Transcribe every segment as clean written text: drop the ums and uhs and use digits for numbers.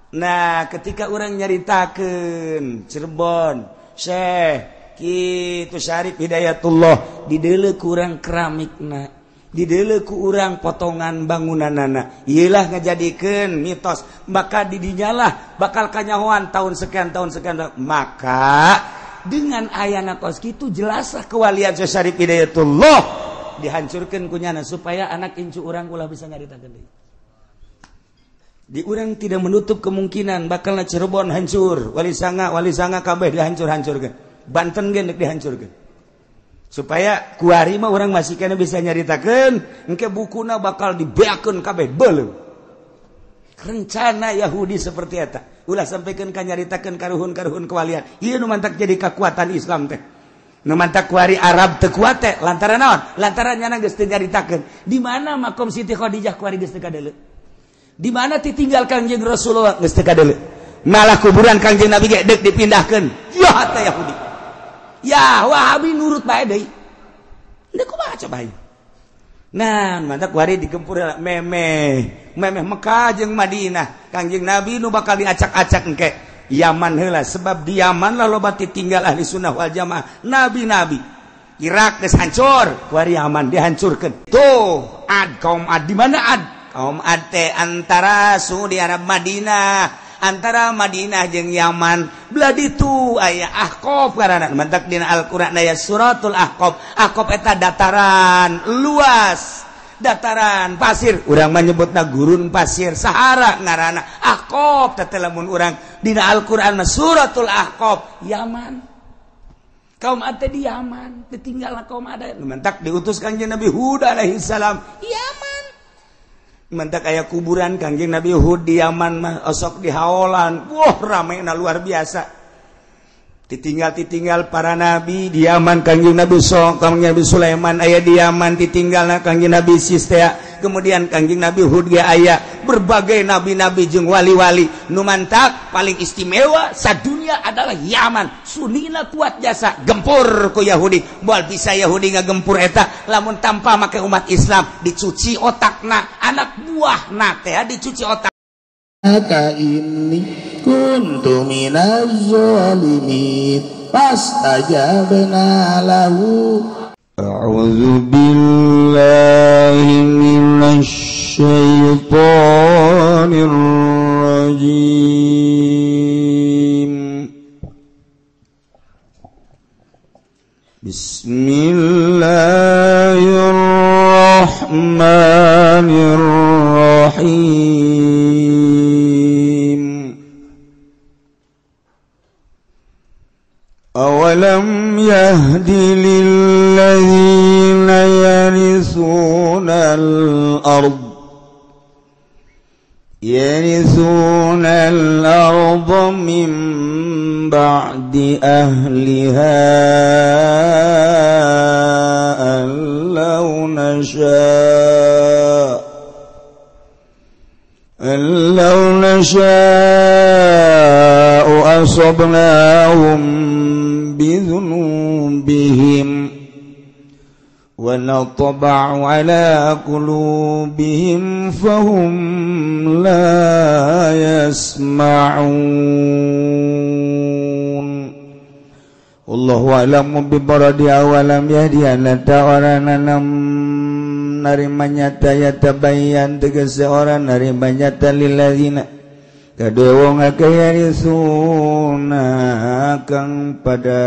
Nah ketika orang nyaritakeun Cirebon Syekh kitu Syarif Hidayatullah didele ku urang keramikna, didele ku urang potongan bangunanana, ieulah ngajadikeun mitos maka didinyalah bakal kanyahoan tahun sekian maka dengan ayana kos kitu jelaslah kewalian Syekh Syarif Hidayatullah dihancurkeun kunyana supaya anak incu urang ulah bisa ngaritakeun deui. Di urang tidak menutup kemungkinan bakalna Cirebon hancur, Wali Sanga kabeh dihancur-hancurkeun. Banten ge deuk dihancurkeun. Supaya kuari mah urang masih kana bisa nyaritakeun, engke bukuna bakal dibeakeun kabeh beuleuh. Rencana Yahudi seperti eta. Ulah sampaikeun ka nyaritakeun karuhun-karuhun kewalian. Ieu nu mantak jadi kekuatan Islam teh. Nu mantak kuari Arab teu kuat teh lantaran naon? Lantaran nyana geus teu nyaritakeun. Di mana makom Siti Khadijah kuari geus teu kadeuleu? Di mana ditinggal Kangjeng Rasulullah geus teu kadeuleu. Malah kuburan Kangjeng Nabi ge deuk dipindahkeun. Ya teh Yahudi. Ya Wahabi nurut bae deui. Nya kumaha coba ieu? Nah, mantap kuari digempur memeh Mekah jeung Madinah. Kangjeng Nabi nu bakal diacak-acak engke Yaman heula sebab di Yaman lah loba ditinggal ahli sunnah wal jamaah nabi-nabi. Irak geus hancur, kuari Yaman dihancurkeun. Tuh, kaum Ad di mana Ad? Kaum Ad teh antara Saudi Arab Madinah, antara Madinah jeung Yaman. Belah ditu aya Ahqaf ngaranna. Mantak dina Al-Qur'an aya suratul Ahqaf. Ahqaf eta dataran luas, dataran pasir. Urang mah nyebutna gurun pasir Sahara ngaranna. Ahqaf teh lamun urang dina Al-Qur'an mah suratul Ahqaf Yaman. Kaum Ad teh di Yaman, ditinggalna kaum Ad. Mantak diutus Kanjeng Nabi Hud alaihi salam Yaman. Mantak aya kuburan Kangjeng Nabi Hud di Yaman mah osok di haolan. Wah ramena luar biasa. Ditinggal para nabi di Yaman. Kangjeng Nabi Sulaiman aya di Yaman ditinggalna Kangjeng Nabi Sistea. Kemudian Kangjeng Nabi Hud ge aya berbagai nabi-nabi jeung wali-wali. Nu mantak paling istimewa sadunia adalah Yaman. Sunina kuat jasa gempur ku Yahudi. Moal bisa Yahudi ngagempur eta lamun tanpa make umat Islam dicuci otakna, anak buahna teh dicuci otak. Maka ini kuntu minaz zalimin fastajabna lahu. A'udzu billahi minasy syaithanir rajim. Bismillahirrahmanirrahim. Awalam yahdi lilladzina yaritsunal arda min ba'di ahliha allau nasha'u asabnahum بذنوبهم ونطبع على قلوبهم فهم لا يسمعون والله أعلم بمراد awalam yahdi anata orana narima nyata yatabayyan tegese orang narima nyata lilladzina kadue wong akeh yarisuna kang pada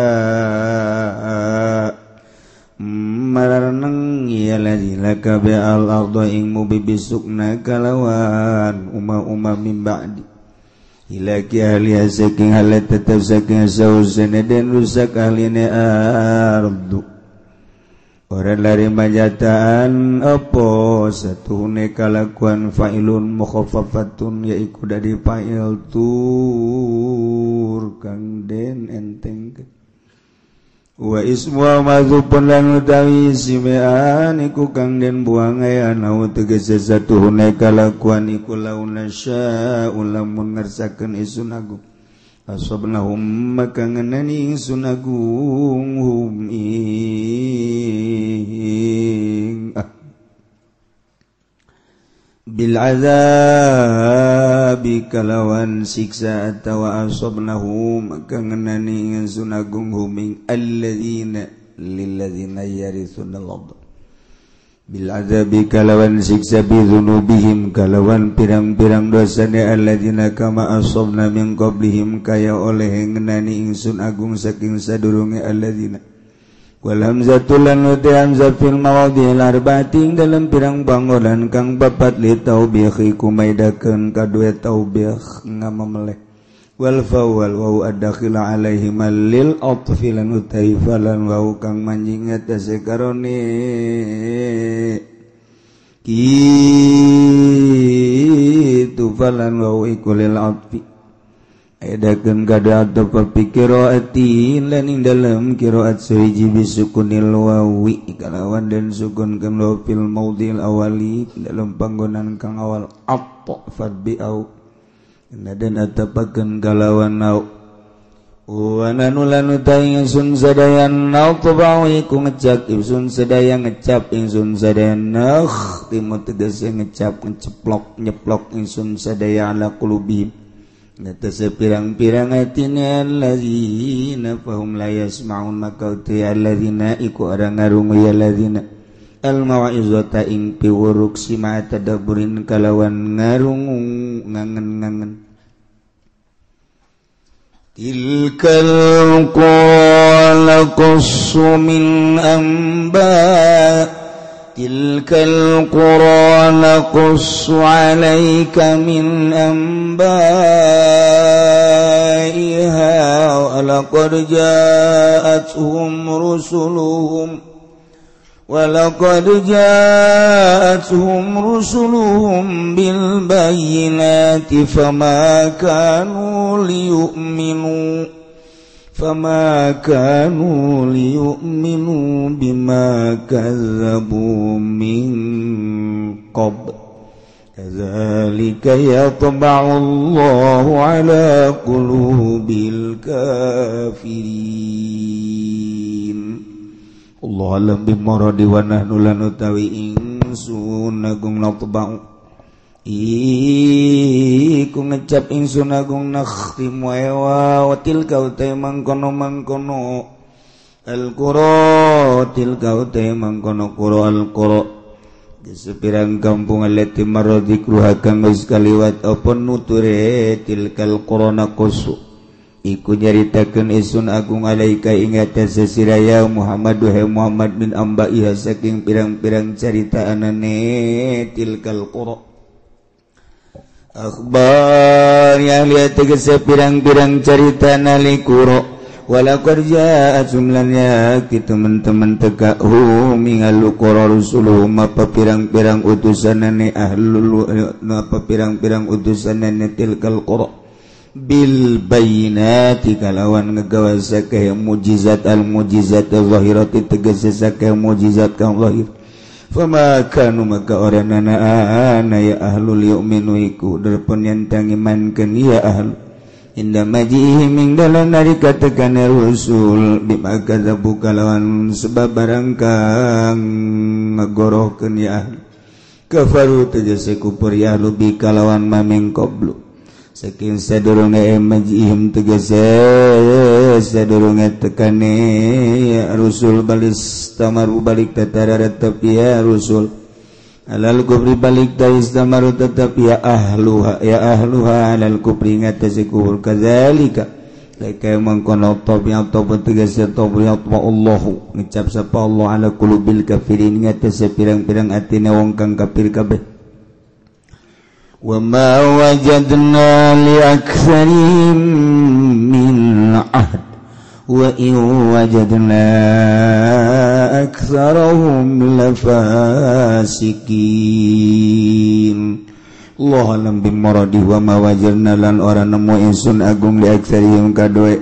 maraneng ya ladina kabe al ardo ing mubibisukna kalawan umma min ba'di ilaki ahli saking halat tetap saking sausana den rusak ahline ardu orang lari majataan apa satuhune kalakuan fa'ilun mukhaffafatun yaiku dari fa'il tur kang den enteng wa ismu mazupun lan utawi simean iku kang den buang aya nau tegese satuhune kalakuan iku launa sya ulamun ngarsakeun isun agung asabnahum maka ngenani ingsun agung hum ing bil azab azabi kalawan siksa atawa asobnahu maka ngenani ingsun agung huming alladzina lilladzina yarithuna al-ardh bil azabi kalawan siksa bi dzunubihim kalawan pirang-pirang dosana alladzina kama asobna min qablihim kaya oleh ngenani ingsun agung saking sadurunge alladzina wal hamzatul lan hamzah fil mawadhi'il arba'atin dalam pirang panggonan kang papat li taubihi kumaidakeun kadue taubih ngamameleh wal fawal wa adakhil alaihim lil atfi lan utaifalan wa kang manjing atase karone kitu falan wa ikulil atfi edakeun kada atau qiraatin lan ing dalam qiraat sahiji bisukunil wawi kalawan dan sukunkeun wa fil maudhil awali dalam panggonan kang awal atta fadbi'au dan atapakeun kalawan nau wa nanulan utai ingsun sadayan nau tabau iku ngecap ingsun sadaya ngecap ingsun sadaya nakh timut tegese ngecap ngeceplok nyeplok ingsun sadaya ala qulubihim ngatasa pirang-pirang atina alladzina fahum la yasma'un maka uti alladzina iku orang ngarungu ya alladzina al-mau'izata ing piwuruk sima tadabburin kalawan ngarungu ngangen-ngangen tilkal qala qussu min amba tilkal qura naqussu 'alaika min anba'iha wa laqad ja'atuhum rusuluhum bil bayyinati fama kanu liyu'minu bima kazzabu min qabl kadzalika yatba'u Allahu 'ala qulubil kafirin Allah alam bimoradi wa nahnu lan utawi ingsun agung natba'u iku ngecap ingsun agung nakhtimu ewa watil kau te mangkono al-qura tilka te mangkono qura al-qura sepirang kampung alati maradhikruha kang wis kaliwat apa nuture tilkal qura naqsu iku nyaritakeun ingsun agung alaika ing atase siraya Muhammad wa Muhammad bin ambaiha saking pirang-pirang carita anane tilkal qura akhbar yang lihat tegese pirang-pirang cerita nali qura walaqad ja'at jumlanya teman-teman tekahu mingal qura rusuluhum apa pirang-pirang utusanane ahlul apa pirang-pirang utusanane tilkal qura bil bayyinati kalawan ngagawa sakeh mujizat al mujizat zahirati tegese sakeh mujizat kang zahir fama kanu maka oranana ana ya ahlul yu'minu iku derpun yantang imankeun ya ahlu inda majihim ing dalam narika tekane rusul bimaka zabu kalawan sebab barangkang ngagorohkeun ya ahlu kafaru tegese kufur ya ahlu bi kalawan maming qablu saking sadurunge majihim tegese sadurunge tekane ya rusul balis tamaru balik tatara tetapi ya rusul alal kubri balik tais tamaru tetapi ya ahluha alal kubri ngatasi kubur kadzalika laka mangkono tabiat tabat tegese tabiat Allahu ngecap sapa Allah ala qulubil kafirin ngatasi pirang-pirang atine wong kang kafir kabeh وَمَا وَجَدْنَا لِأَكْثَرِهِمْ مِنْ عَهْدٍ وَإِنْ وَجَدْنَا أَكْثَرَهُمْ لَفَاسِقِينَ Allah alam bimoradi wa ma wajadna lan ora nemu insun agung li aktsarihim kadoe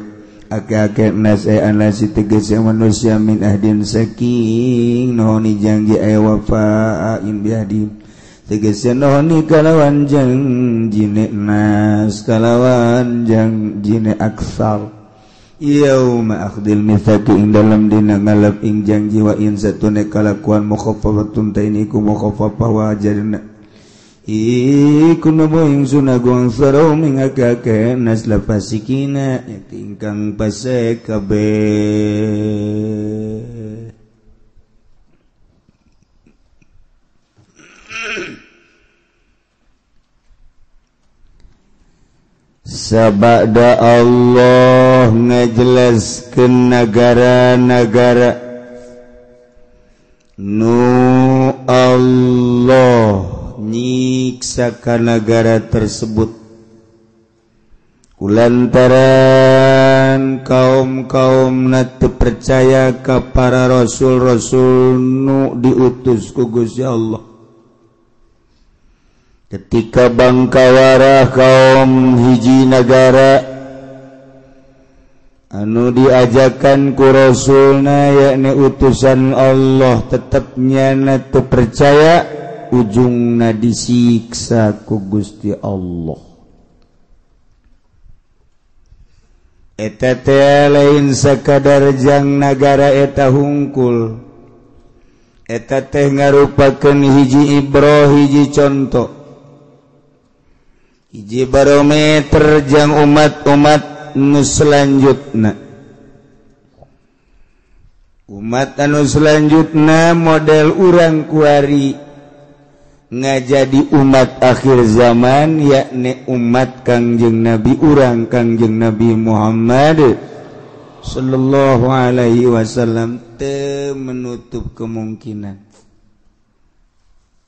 ake-ake nas anasi tegese manusia min ahdin saking nohoni janji ay wafa'in bihadim tegese nohoni kalawan janjine nas kalawan janjine aksar yauma akhdil mitsaqi ing dalam dina ngalap ing janji wa in satune kalakuan mukhaffafatun tainiku mukhaffafah wa jarna iku naboing sunagong saraw mingagake nasla pasikina tingkang pasek kabeh. Sabada Allah ngajelaskeun negara-negara nu Allah nyiksa ka negara tersebut kulantaran kaum-kaumna teu percaya ka para rasul-rasul nu diutus ku Gusti Allah. Ketika bangkawarah kaum hiji negara anu diajakan ku rasulna yakni utusan Allah tetapnya teu percaya ujungna disiksa ku Gusti Allah. Eta teh lain sakadar jang nagara eta hungkul, eta teh ngarupakeun hiji ibrah hiji contoh, hiji barometer jang umat-umat nu selanjutna. Umat anu selanjutna model urang kuari ngajadi umat akhir zaman yakni umat Kangjeng Nabi urang Kangjeng Nabi Muhammad sallallahu alaihi wasallam teu menutup kemungkinan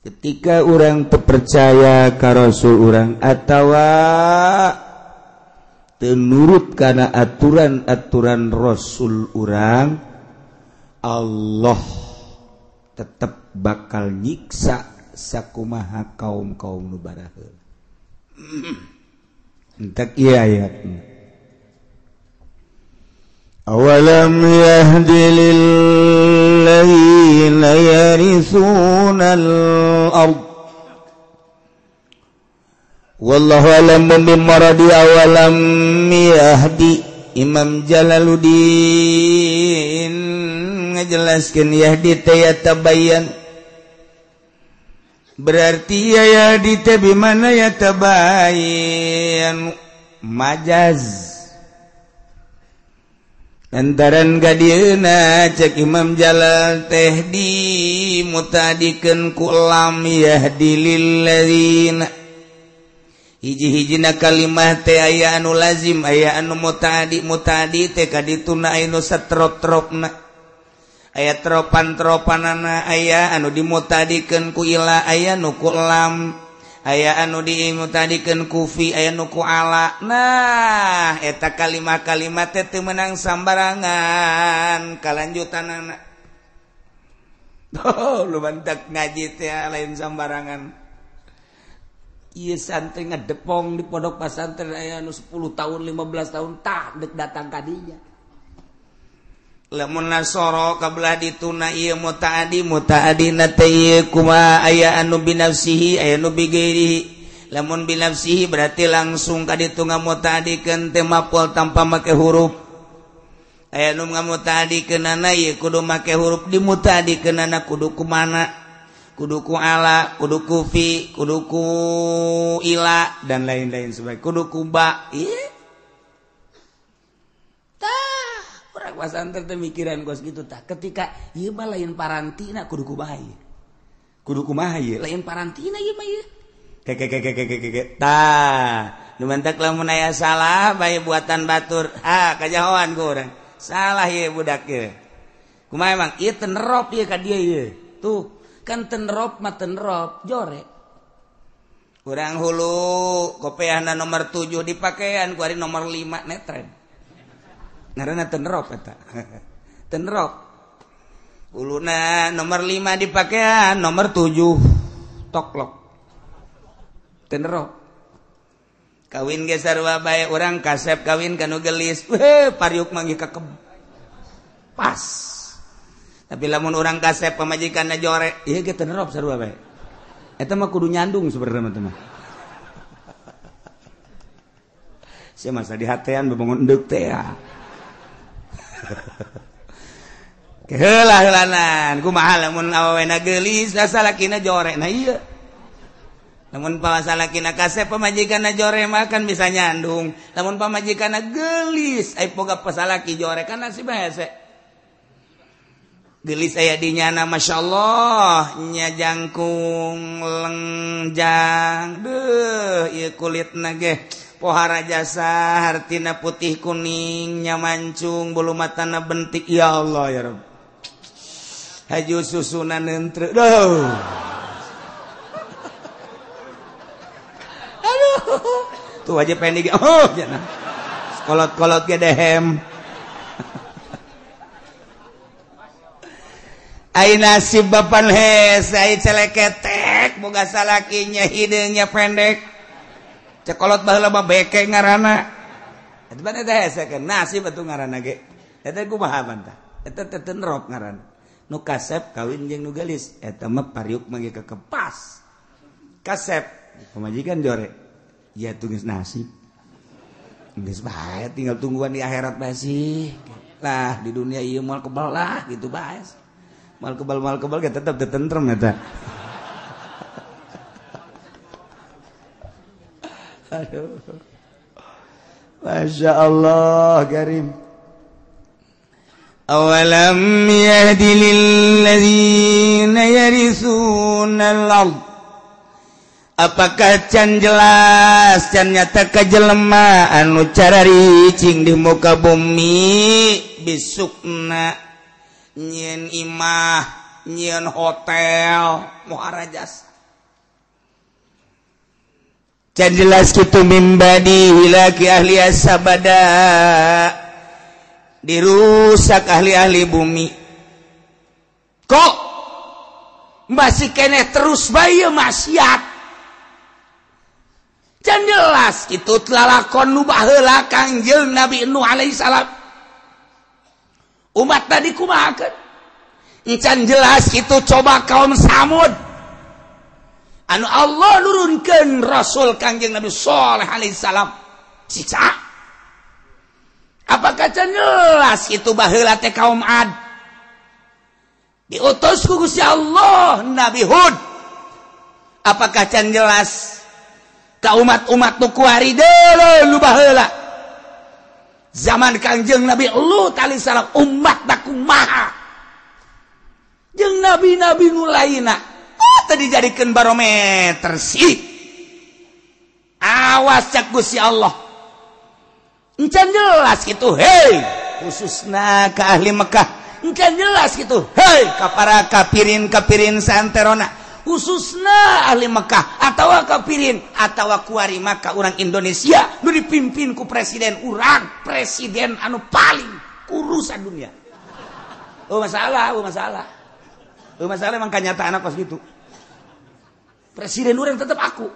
ketika urang teu percaya ka rasul urang atawa teu nurut kana aturan-aturan rasul urang, Allah tetap bakal nyiksa sakumaha kaum-kaum nu baraheul. Entek ieu ayatna. Awalam yahdi lil ladzina yaritsunal ard wallahu alam bimaradi awalam yahdi. Imam Jalaluddin ngajelaskeun yahdi teh tabayan berarti ya di teh mana ya tabayan majaz lantaran gadieuna cek Imam Jalal teh di mutadikeun ku lam yahdi lil ladzina hiji-hijina kalimah teh aya anu lazim aya anu mutadi teh kadituna anu satrop-tropna aya tropan-tropanana aya anu dimutadikeun ku ila aya nu ku lam aya anu dimutadikeun ku fi aya nu ku ala. Nah eta kalimah-kalimat teh teu meunang sambarangan kalanjutanana. Oh lu bantak ngaji teh lain sambarangan. Ieu santri ngadepong di pondok pesantren aya anu 10 tahun 15 tahun tah dek datang ka dinya. Lamun nasoro kabelah dituna ieu mutaadina teh ieu kumaha aya anu binafsihi aya anu bigairihi. Lamun binafsihi berarti langsung ka ditu ngamutaadikeun teh maf'ul tanpa make huruf. Aya anu ngamutaadikeunana ieu kudu make huruf dimutaadikeunana kudu kumana? Kudu ku ala, kudu ku fi, kudu ku ila dan lain-lain sebagainya. Kudu ku ba. Urang pasantren teh mikiran kos kitu tah. Ketika ieu mah lain parantina kudu kumaha ieu? Kudu kumaha ieu? Lain parantina ieu mah ieu. Tah, nu mantak lamun aya salah bae buatan batur. Kajahoan ku urang. Salah ieu budak ieu. Kumaha emang ieu teu nerop ieu ka dieu ieu. Tuh, kan teu nerop mah teu nerop, jore. Urang hulu kopiahna nomor 7 dipakean ku ari nomor 5 netren. Ngaranna teu nerop eta. Teu nerop. Uluna nomor 5 dipakean, nomor 7 toklok. Teu nerop. Kawin ge sarua bae urang kasep kawin kanu gelis. Pariuk manggi kakeb. Pas. Tapi lamun urang kasep pamajikanna jore, ieu ge teu nerop sarua bae. Eta mah kudu nyandung sebenarnya mah. Sia masa di hatean bebangun endeup teh ya. Keheula-heulanan kumaha lamun awewena geulis asa lakina jore. Nah ieu namun pasalakina kasep pamajikana jore makan bisa nyandung, namun pamajikana gelis ai boga pasalaki jore kana si bahasa gelis aya dinyana masyaallah nya jangkung lengjang ieu kulitna ge pohara jasa hartina putih kuning nya mancung bulu matana bentik ya Allah ya Rabb haju susuna neuntreuk tuh aja pendek jangan kolot-kolot ge dehem ai nasib bapan hes ai celeketek boga salakinya hidungnya pendek cekolot baheula mah beke ngaranna eta mah eta hese kan nasib atuh ngaranna ge eta kumaha bantah eta teu nerok ngaranna nu kasep kawin jeung nu gelis eta mah pariuk mah ge kekepas kasep pamajikan jore ya tugas nasib geus bae tinggal tungguan di akhirat bae sih lah di dunia ieu moal kebal lah gitu bae moal kebal ge tetep teu tentrem eta aduh Masya Allah karim awalam yahdi lilladzina yarithuna al-ard apakah can jelas can nyata ka jelema anu cara ricing di muka bumi bisukna nyieun imah nyieun hotel muharajas can jelas kitu mimbadi hilaki ahli asabada dirusak ahli-ahli bumi kok masih kene terus bae maksiat can jelas kitu lalakon nu baheula Kangjeng Nabi Nuh alaihi salam umat tadi kumahakeun can jelas kitu coba kaum Samud anu Allah nurunkeun Rasul Kangjeng Nabi Shalih alaihi salam siksa apakah can jelas kitu baheula teh kaum Ad diutus ku Gusti Allah Nabi Hud apakah can jelas ka umat-umat nu kuari deuleu lu baheula zaman Kangjeng Nabi Lut alaihi salam umat da kumaha jeung nabi-nabi nu lainna teu dijadikeun barometer sih awas cak Gusti Allah encan jelas kitu hei khususna ka ahli Mekah encan jelas kitu hei ka para kapirin santerona khususna ahli Mekah atawa kapirin atawa kuari maka orang Indonesia nu dipimpin ku presiden urang presiden anu paling urusan dunia masalah emang kenyataan pas gitu presiden urang tetap aku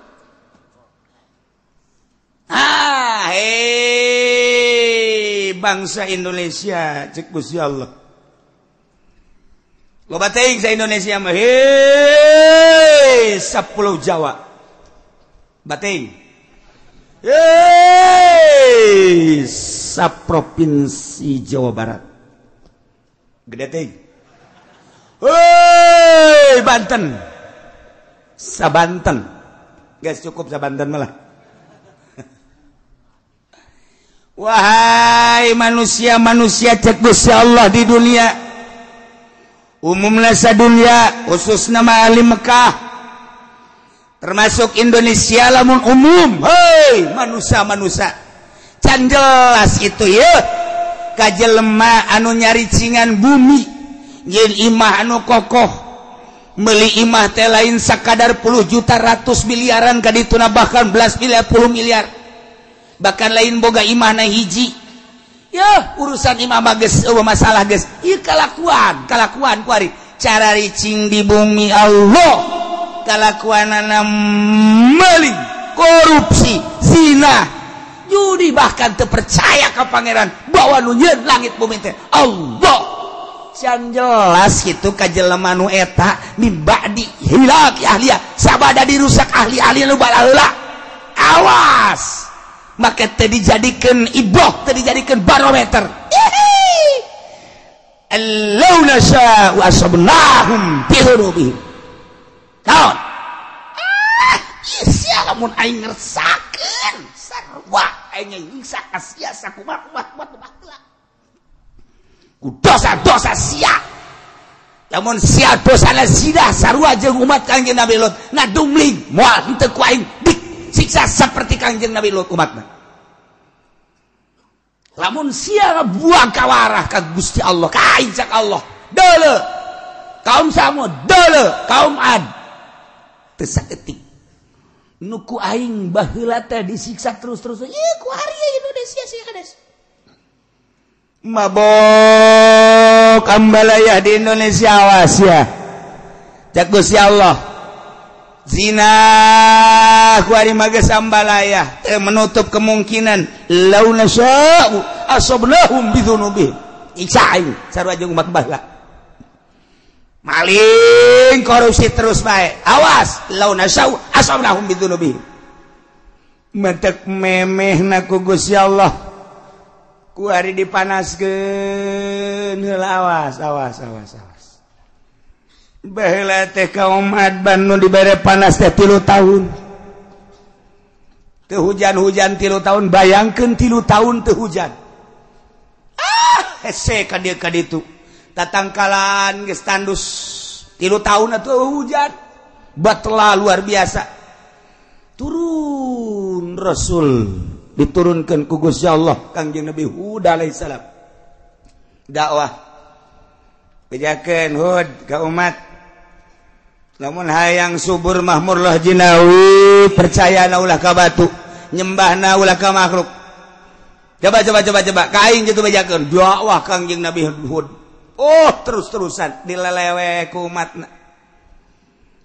hei bangsa Indonesia cek Gusti Allah loba teuing sa Indonesia mah hei 10 Jawa bating hei saprovinsi Jawa Barat gede teuing hei Banten sabanten geus cukup sabanten malah wahai manusia-manusia cek Gusti Allah di dunia umumna sadunya khusus nama ahli Mekah termasuk Indonesia lamun umum hei manusia can jelas itu ya kajelema anu nyari cingan bumi nyeun imah anu kokoh meuli imah teh lain sakadar puluh juta ratus miliaran kadituna bahkan belas miliar 10 miliar bahkan lain boga imah na hiji ya urusan imam geus masalah geus ieu kalakuan kuari cara ricing di bumi Allah kalakuanana meuli korupsi zina judi bahkan teu percaya ka pangeran bahwa nu nyieun langit bumi teh Allah can jelas kitu ka jelema nu eta mibadi hilaki ahliya sabada dirusak ahli-ahli nu balaheula awas maka teu dijadikeun iboh teu dijadikeun barometer allau nasya wa asabnahum bi dhunubihim naon lamun aing ngersakeun sarua aing nyiksa ka sia sakumaha baheula ku dosa-dosa sia lamun sia dosana zina sarua jeung umat Kangjeng Nabi Lut ngadumling moal henteu ku aing disiksa saperti Kangjeng Nabi Lut umatna lamun sia buang kawarah ka Gusti Allah ka ajak Allah deuleu kaum Samud deuleu kaum Ad teu saeutik nu ku aing baheula teh disiksa terus-terus ieu ku hari Indonesia sia kades mabok ambalayah di Indonesia awas ya cak Gusti Allah zina ku ari mages ambalayah teu menutup kemungkinan law nasya'u asabnahum bidzunubihim iksain sarua jeung umat baheula maling korupsi terus bae awas law nasya'u asabnahum bidzunubihim mentek memehna ku Gusti Allah ku ari dipanaskeun heula awas baheula teh kaum Adban nu dibere panas teh 3 tahun teu hujan 3 tahun bayangkeun 3 tahun teu hujan hese ka dieu ka ditu tatangkalan geus tandus 3 tahun atuh hujan batla luar biasa turun Rasul diturunkan ku Gusti Allah Kangjeng Nabi Hud alaihi salam dakwah bejakeun Hud ka umat lamun hayang subur mahmur lah jinawi percayana ulah ka batu nyembahna ulah ka makhluk coba ka aing kitu bejakeun dakwah Kangjeng Nabi Hud terus-terusan dilelewe ku umatna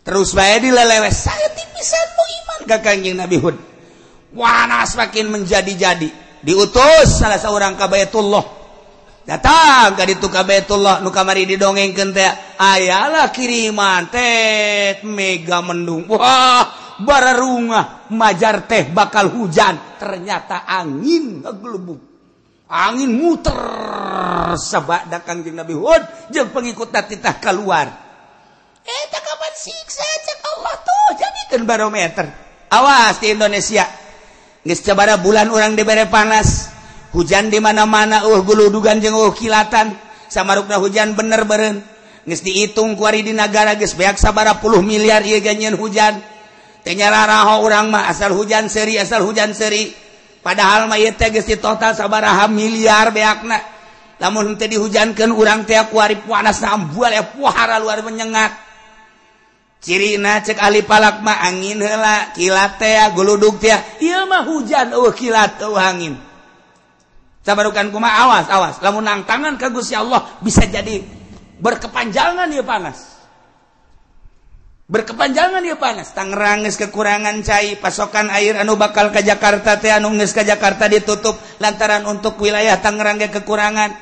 terus bae dilelewe saeutik pisan nu iman ka Kangjeng Nabi Hud panas makin menjadi-jadi diutus salah seorang ka Baitullah datang ka ditu ka Baitullah nu kamari didongengkeun teh ayalah kiriman teh mega mendung wah bararungah majar teh bakal hujan ternyata angin ngeglebuk angin muter sabada Kangjeng Nabi Hud jeung pengikutna titah keluar eta kapan siksa cek Allah tuh jadikeun barometer awas di Indonesia geus sabaraha bulan urang dibere panas hujan di mana-mana guludugan jeung kilatan samarukna hujan bener beureun geus diitung ku ari di nagara geus beak sabaraha puluh miliar ieu ganyeun hujan teh nyararaho urang mah asal hujan seuri padahal mah ieu teh geus total sabaraha miliar beakna lamun teu dihujankeun urang teh ku ari panasna ambual pohara luar menyengat cirina cek ahli palak mah angin heula kilat teh guludug teh ieu mah hujan kilat angin sabarukan kumaha awas lamun nang tangan ka Gusti Allah bisa jadi berkepanjangan ieu panas Tangerang geus kekurangan cai pasokan air anu bakal ka Jakarta teh anu geus ka Jakarta ditutup lantaran untuk wilayah Tangerang ge kekurangan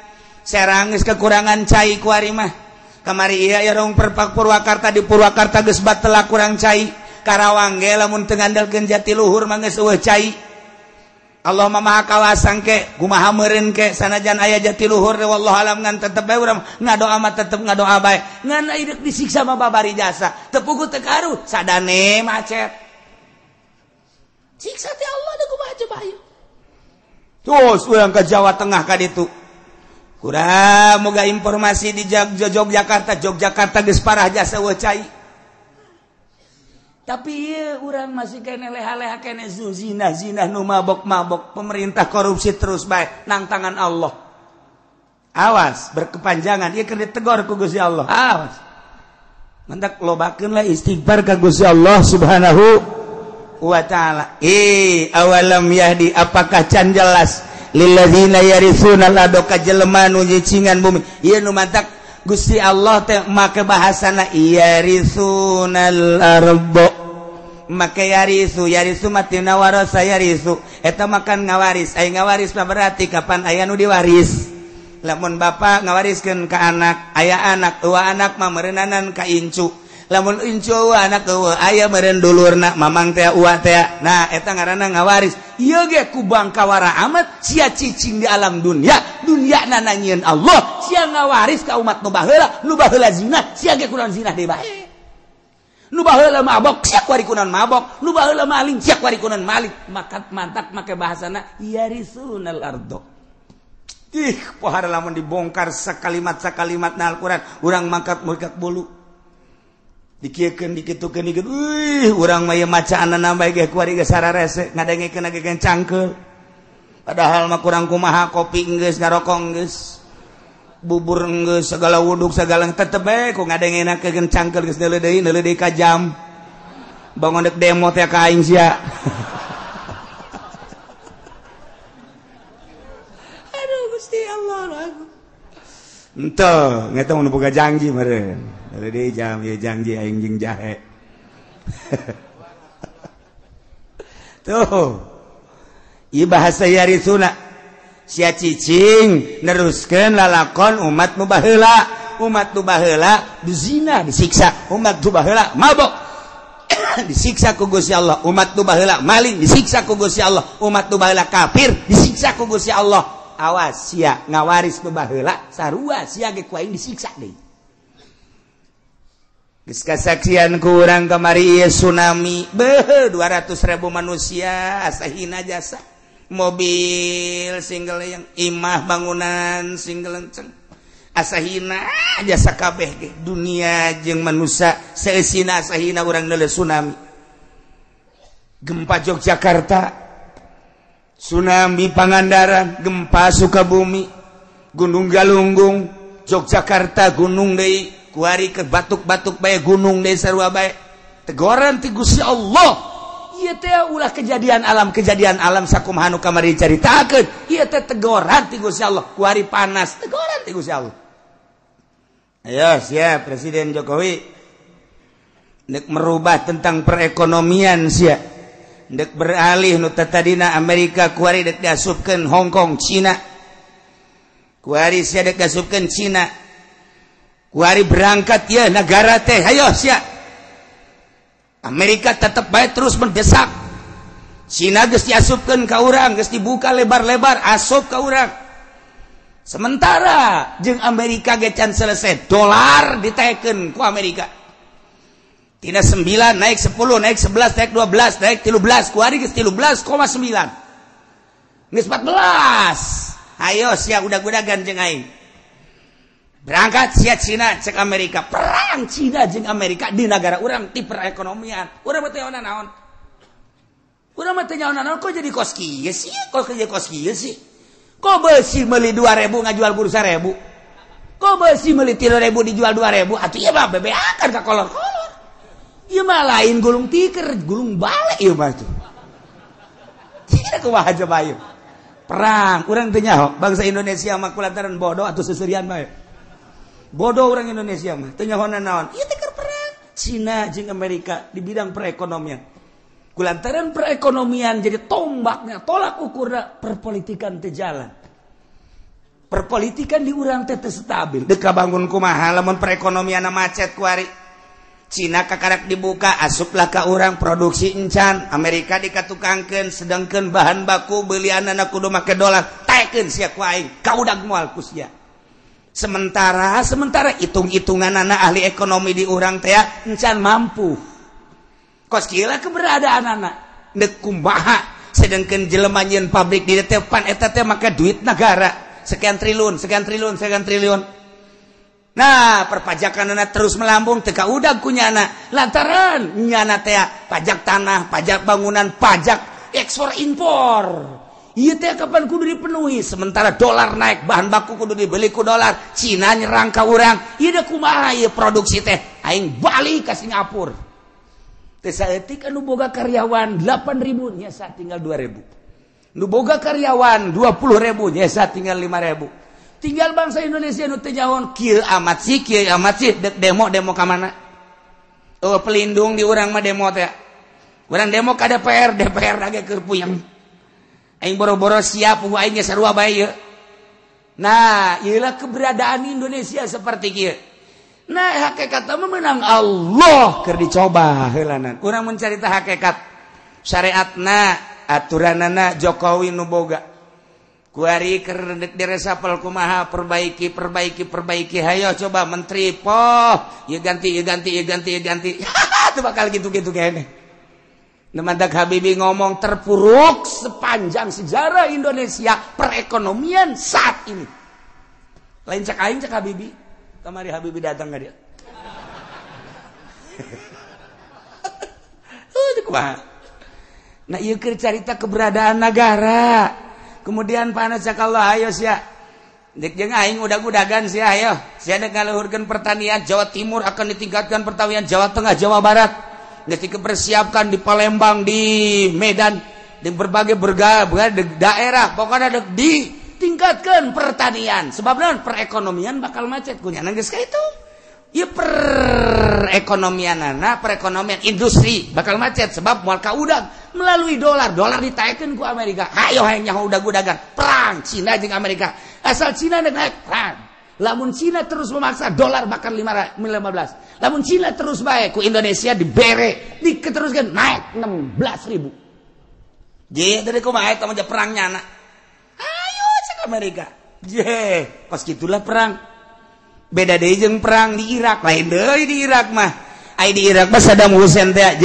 Serang geus kekurangan cai ku ari mah kamari iya rong Purwakarta di Purwakarta geus batela kurang cai Karawang ge lamun teu ngandalkeun Jatiluhur mah geus eueuh cai Allah mah maha kawasan ke kumaha meureun ke sanajan aya Jatiluhur wallahu alam ngan tetep bae urang ngadoa mah tetep ngadoa bae ngan ieu disiksa mah babari jasa teu puguh teu karuh sadane macet siksa teh Allah da kumaha coba ieu terus urang ka Jawa Tengah ka ditu kurang moga informasi di Yogyakarta geus parah jasa eueuh cai tapi ieu urang masih kene leha-leha kene zina nu mabok-mabok pemerintah korupsi terus bae nang tangan Allah awas berkepanjangan ieu keur ditegor ku Gusti Allah awas mendak lobakeun lah istighfar ka Gusti Allah Subhanahu wa taala awalam yahdi apakah can jelas lilladzina yarithuna al-ardha jelema nu nyicingan bumi ieu nu mantak Gusti Allah teh make bahasana yarithunal ardha make yarisu mah tina warasa yarisu eta makan ngawaris aya ngawaris mah berarti kapan aya nu diwaris lamun bapa ngawariskeun ka anak aya anak eueuh anak mah meureunanan ka incu lamun incu anak eueuh aya meureun dulurna mamang teh uwa teh nah eta ngaranna ngawaris ieu ge ku bangkawara amat sia cicing di alam dunia nanangieun Allah sia ngawaris ka umat nu baheula zina sia ge kunaon zina deui bae nu baheula mabok sia kuari kunaon mabok, nu baheula maling sia kuari kunaon maling. Maka mantap make bahasana yarisunal ardo. Pohara lamun dibongkar sakalimat na Al-Quran urang mangkat bulu dikiekeun dikitukeun urang mah maca anana bae ge kuari ge sararese ngadengekeun ge cangkeul padahal mah kurang kumaha kopi geus ngarokok geus bubur geus segala wuduk segala tetep bae ku ngadengekeun cangkeul geus neuleuh deui ka jam bangun dek demo teh ka aing sia. Gusti Allah ente ngeta mun boga janji meureun dari deui jam ye janji aing jeung jahe. Tuh ieu bahasa yarisuna sia cicing neruskeun lalakon umat nu baheula dizina disiksa umat nu baheula mabok disiksa ku Gusti Allah umat nu baheula maling disiksa ku Gusti Allah umat nu baheula kafir disiksa ku Gusti Allah. Awas sia ngawaris nu baheula sarua sia ge ku aing disiksa deui. Geus kasaksian ku urang kamari ieu tsunami beuh 200.000 manusia asahina jasa mobil single yang imah bangunan single lenceng asahina jasa kabeh ge dunia jeung manusia seusina asahina urang neuleuh tsunami. Gempa Yogyakarta, tsunami Pangandaran, gempa Sukabumi, Gunung Galunggung, Yogyakarta gunung deui, kuari ke batuk-batuk bae gunung deui sarua bae. Teguran ti Gusti Allah. Ieu teh ulah kejadian alam sakumaha nu kamari caritakeun. Ieu teh teguran ti Gusti Allah, kuari panas, teguran ti Gusti Allah. Ayo sia Presiden Jokowi nek merubah tentang perekonomian sia. Dek beralih nu tadina Amerika kuari dek diasupkeun Hong Kong Cina kuari sia dek diasupkeun Cina kuari berangkat ya negara teh hayo sia Amerika tetep bae terus mendesak Cina geus diasupkeun ka urang geus dibuka lebar-lebar asup ka urang sementara jeung Amerika ge can selesai dolar ditaekeun ku Amerika. Tina 9 naik 10 naik 11 naik 12 naik 13 kuari geus 13,9 geus 14 ayo sia udag-udagan jeung aing berangkat sia Cina cek Amerika perang Cina jeung Amerika di negara urang ti perekonomian urang mah teh naon kok jadi kos kieu sih kok jadi kos kieu sih kok beusi meuli 2.000 ngajual buru 1.000 kok beusi meuli 3.000 dijual 2.000 atuh ieu mah bebeakan ka kolor-kolor. Ieu mah lain gulung tiker, gulung balik ieu mah tuh. Tidak kumaha aja bae. Perang, urang teu nyaho, bangsa Indonesia mah kulantaran bodoh atuh seuseurean bae. Bodoh urang Indonesia mah, teu nyahona naon. Ieu teh keur perang Cina jeung Amerika di bidang perekonomian. Kulantaran perekonomian jadi tombaknya, tolak ukurna perpolitikan teu jalan. Perpolitikan di urang teh teu stabil. Deuk kabangun kumaha lamun perekonomianna macet kuari. Cina kakarak dibuka asuplah ka urang produksi encan Amerika dikatukangkeun sedangkeun bahan baku beulianana kudu make dolar taekeun sia ku aing kaudag moal ku sia sementara hitung-hitunganana ahli ekonomi di urang teh encan mampu kos kieu lah keberadaanana neuk kumaha sedangkeun jelema nyieun pabrik di depan eta teh make duit negara sekian triliun. Nah, perpajakanana terus melambung teka udag kunyana lantaran nyana teh pajak tanah, pajak bangunan, pajak ekspor impor. Ieu teh kapan kudu dipenuhi sementara dolar naik, bahan baku kudu dibeli ku dolar, Cina nyerang ka urang. Ieu da kumaha ieu produksi teh aing balik ka Singapura. Teh saeutik anu boga karyawan 8.000 nyesa tinggal 2.000. Nu boga karyawan 20.000 nyesa tinggal 5.000. Tinggal bangsa Indonesia nu teu nyahoan kieu amat sih dek demo ka mana? Oh pelindung di urang mah demo teh. Urang demo ka DPR lagi keur puyeng. Aing boro-boro siap ku aing sarua bae ieu. Nah, ieulah keberadaan Indonesia seperti kieu. Nah, hakikatna mah menang Allah keur dicoba heulanan. Urang mencarita hakikat syariatna, aturanana Jokowi nu boga. Kuari keur diresapel kumaha perbaiki hayo coba menteri poh ieu ganti tuh bakal gitu-gitu kayaknya. Nemandak Habibie ngomong terpuruk sepanjang sejarah Indonesia perekonomian saat ini. Lain cek aing cek Habibie. Kamari Habibie datang enggak dia? Nah, ieu keur carita keberadaan negara. Kemudian panas cak Allah ayo sia. Dek jeung aing udag-udagan sia ayo. Sia dek ngaluhurkeun pertanian Jawa Timur akan ditingkatkan pertanian Jawa Tengah, Jawa Barat. Ketika persiapkan di Palembang, di Medan, di berbagai daerah, pokoknya ditingkatkan pertanian. Sebabnya perekonomian bakal macet. Kunyana geus ka itu. Ya perekonomian industri bakal macet sebab moal kaudang melalui dolar ditaikeun ku Amerika. Hayo hayang nyaho udag-udagan perang Cina jeung Amerika. Asal Cina naik perang. Lamun Cina terus memaksa dolar bakal 15. Lamun Cina terus baik ku Indonesia dibere, diketeruskan naik 16.000. Jadi kumaha eta mah perang nyana. Ayo cek Amerika. Pas gitulah perang. Beda deui jeung perang di Irak, lain deui di Irak mah. Ai di Irak mah Saddam Hussein teh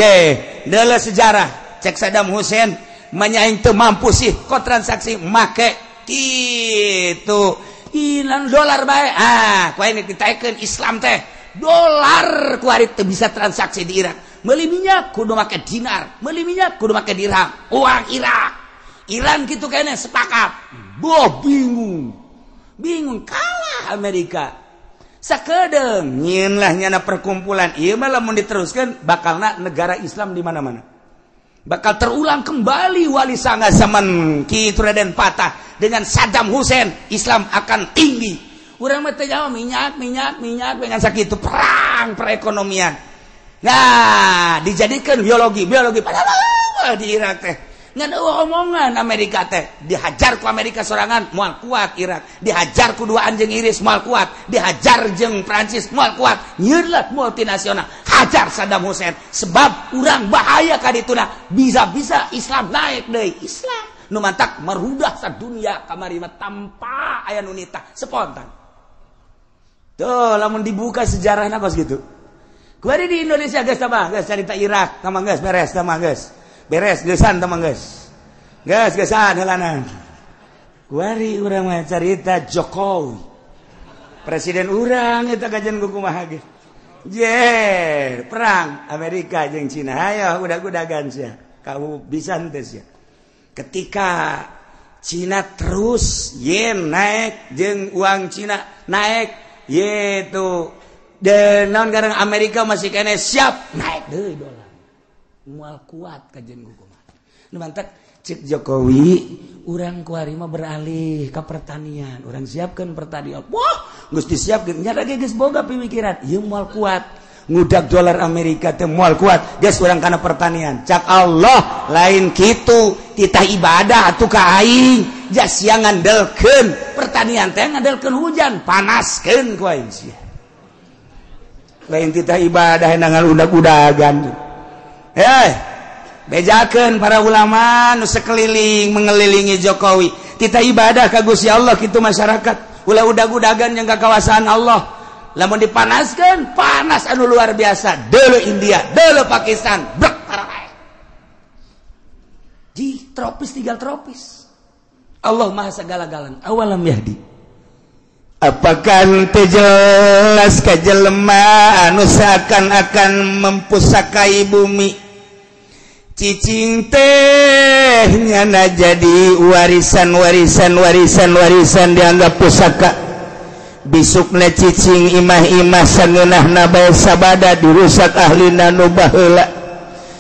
deuleu sejarah. Cek Saddam Hussein manyaing teu mampu sih ko transaksi make kitu. Ilang dolar bae. Ku ini ditaikeun Islam teh. Dolar ku ari teu bisa transaksi di Irak. Meuli minyak kudu make dinar, meuli minyak kudu make dirham. Uang Irak. Iran kitu kene sepakat. Bingung kalah Amerika. Sakedeung nyieun lah nyana perkumpulan. Ieu mah lamun diteruskeun bakalna negara Islam di mana-mana. Bakal terulang kembali wali sanga zaman Ki Raden Patah dengan Saddam Hussein. Islam akan tinggi. Urang mah teh jauh minyak dengan sakitu perang perekonomian. Nah, dijadikan biologi padahal di Irak teh. Ngan omongan Amerika teh dihajar ku Amerika sorangan moal kuat Irak, dihajar ku dua anjing iris moal kuat, dihajar jeung Prancis moal kuat, nyeulat multinasional, hajar Saddam Hussein sebab urang bahaya ka dituna bisa-bisa Islam naik deui. Islam nu mantak marudah sadunya kamari mah tanpa aya nu nitah spontan. Tuh lamun dibuka sejarahna kos gitu. Kuari di Indonesia geus tambah, geus carita Irak, tamang geus beres tamang geus. Beres geusan teman guys. Geusan heulana. Kuari urang mah carita Jokowi. Presiden urang eta kajen kumaha ge. Perang Amerika jeung Cina. Hayo udag-udagan sia. Kamu bisa teh sia. Ketika Cina terus yen naik jeung uang Cina naik yaitu dan naon garang Amerika masih kene siap naik deui dolar. Mual kuat kajian hukum. Nu mantak cek Jokowi, urang kuari mah beralih ke pertanian. Urang siapkan pertanian. Wah, geus disiapkeun nya lagi geus boga pemikiran. Ieu mual kuat. Ngudag dolar Amerika teh mual kuat. Geus urang kana pertanian. Cak Allah lain kitu, titah ibadah atuh ka aing. Jas sia ngandelkeun pertanian teh ngandelkeun hujan, panaskeun ku aing sia. Lain titah ibadah nangan udag-udagan. Bejakeun para ulama nu sekeliling mengelilingi Jokowi. Kita ibadah ka Gusti Allah kitu masyarakat. Ulah udag-udagan yang kekawasan Allah. Lamun dipanaskeun, panas anu luar biasa. Deuleu India, deuleu Pakistan, brek tarawae. Di tropis tinggal tropis. Allah Maha segala-galanya. Awalam yahdi. Apakah teu jelas ka jelema anu seakan-akan mempusakai bumi? Cicing teh nyana jadi warisan dianggap pusaka. Bisukna cicing imah-imah sangeunahna bae sabada dirusak ahlina nu baheula.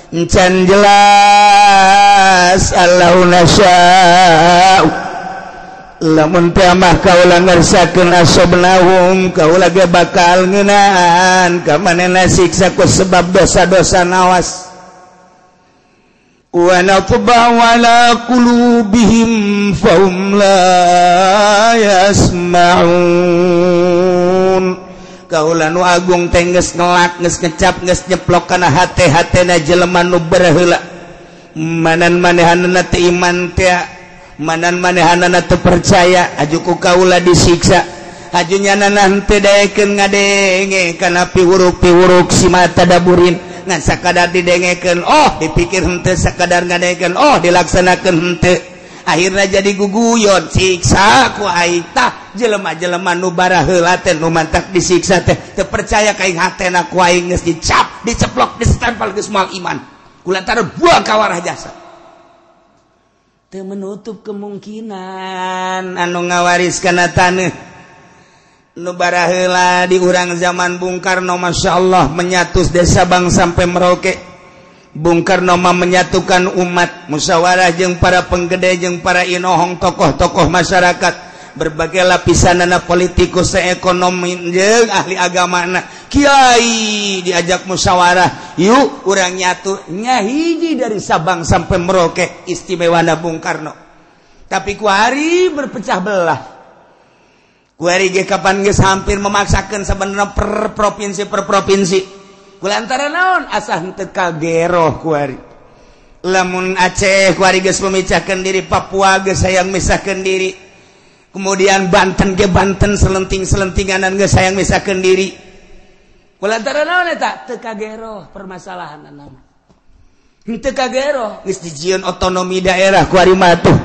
Encan jelas Allahuna sya'u. Lamun teh mah kaula ngarsakeun asobnahum kaula ge bakal ngeunaan ka manehna siksa ku sebab dosa-dosa nawas. Wa natba'u ala qulubihim fahum la yasma'un. Kaula nu agung teh geus ngelak, geus ngecap, geus nyeplok kana hate-hatena jelema nu berheula. Manan manehanna teu iman teh, manan manehanna teu percaya, aju ku kaula disiksa. Aju nyanana henteu daekeun ngadenge kana piwuruk-piwuruk si mata daburin. ngan sakadar didengekeun dipikir henteu sakadar ngadengekeun dilaksanakeun henteu akhirna jadi guguyon siksa ku aing tah jelema-jelema nu bara heula teh nu mantak disiksa teh teu percaya ka aing hatena ku aing geus dicap diceplok distempel geus moal iman kulantaran buang kawarah jasa teu menutup kemungkinan anu ngawariskeun taneuh nu bara heula di urang zaman Bung Karno masyaallah menyatus desa Bang sampai Merauke Bung Karno mah menyatukan umat musyawarah jeung para penggede jeung para inohong tokoh-tokoh masyarakat berbagai lapisanana politikus ekonomi jeung ahli agamana kiai diajak musyawarah yuk urang nyatu nya hiji dari Sabang sampai Merauke istimewana Bung Karno tapi ku hari berpecah belah ku hari ge kapan geus hampir memaksakeun sabenerna per provinsi kulantaran naon asah henteu kageroh ku ari lamun Aceh ku ari geus memecahkeun diri Papua geus hayang misahkeun diri kemudian Banten ge Banten selenting-selentinganan geus hayang misahkeun diri kulantaran naon eta teu kageroh permasalahanna henteu kageroh geus dijieun otonomi daerah ku ari mah tuh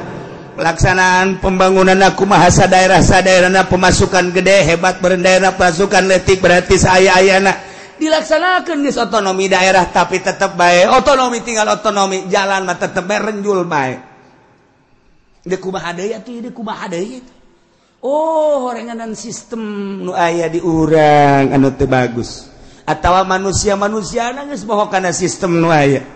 pelaksanaan pembangunan kumaha sadaerah-sadaerahna pemasukan gede hebat berendaerah pemasukan letik berarti saaya-ayana dilaksanakan geus otonomi daerah tapi tetap bae otonomi tinggal otonomi jalan mah tetep bae renjul bae deuk kumaha deui atuh deuk kumaha deui horenganan sistem nu aya di urang anu teu bagus atawa manusia-manusiana geus boho kana sistem nu aya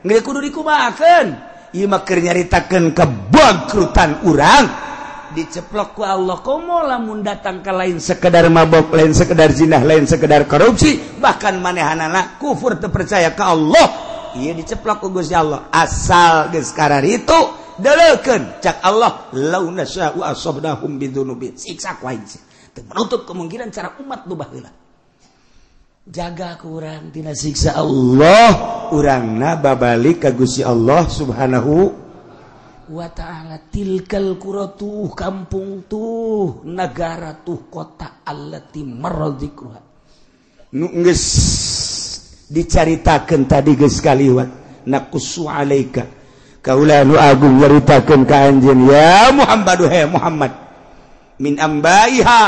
geus kudu dikumahakeun ieu mah keur nyaritakeun kebangkrutan urang diceplok ku Allah komo lamun datang ka lain sekedar mabok lain sekedar zinah lain sekedar korupsi bahkan manehanana kufur teu percaya ka Allah ieu diceplok ku Gusti Allah asal geus kararitu deulekeun cak Allah law nasya'u asabnahum bidzunubihim siksa ku aing teu menutup kemungkinan cara umat nu baheula jaga ku urang tina siksa Allah urangna babalik ka Gusti Allah subhanahu wa ta'ala tilkal quratuh kampung tuh negara tuh kota allati maradzikruha nu geus dicaritakeun tadi geus kaliwat naqussu alaika kaula nu agung nyaritakeun ka anjeun ya Muhammadu Muhammad min ambaiha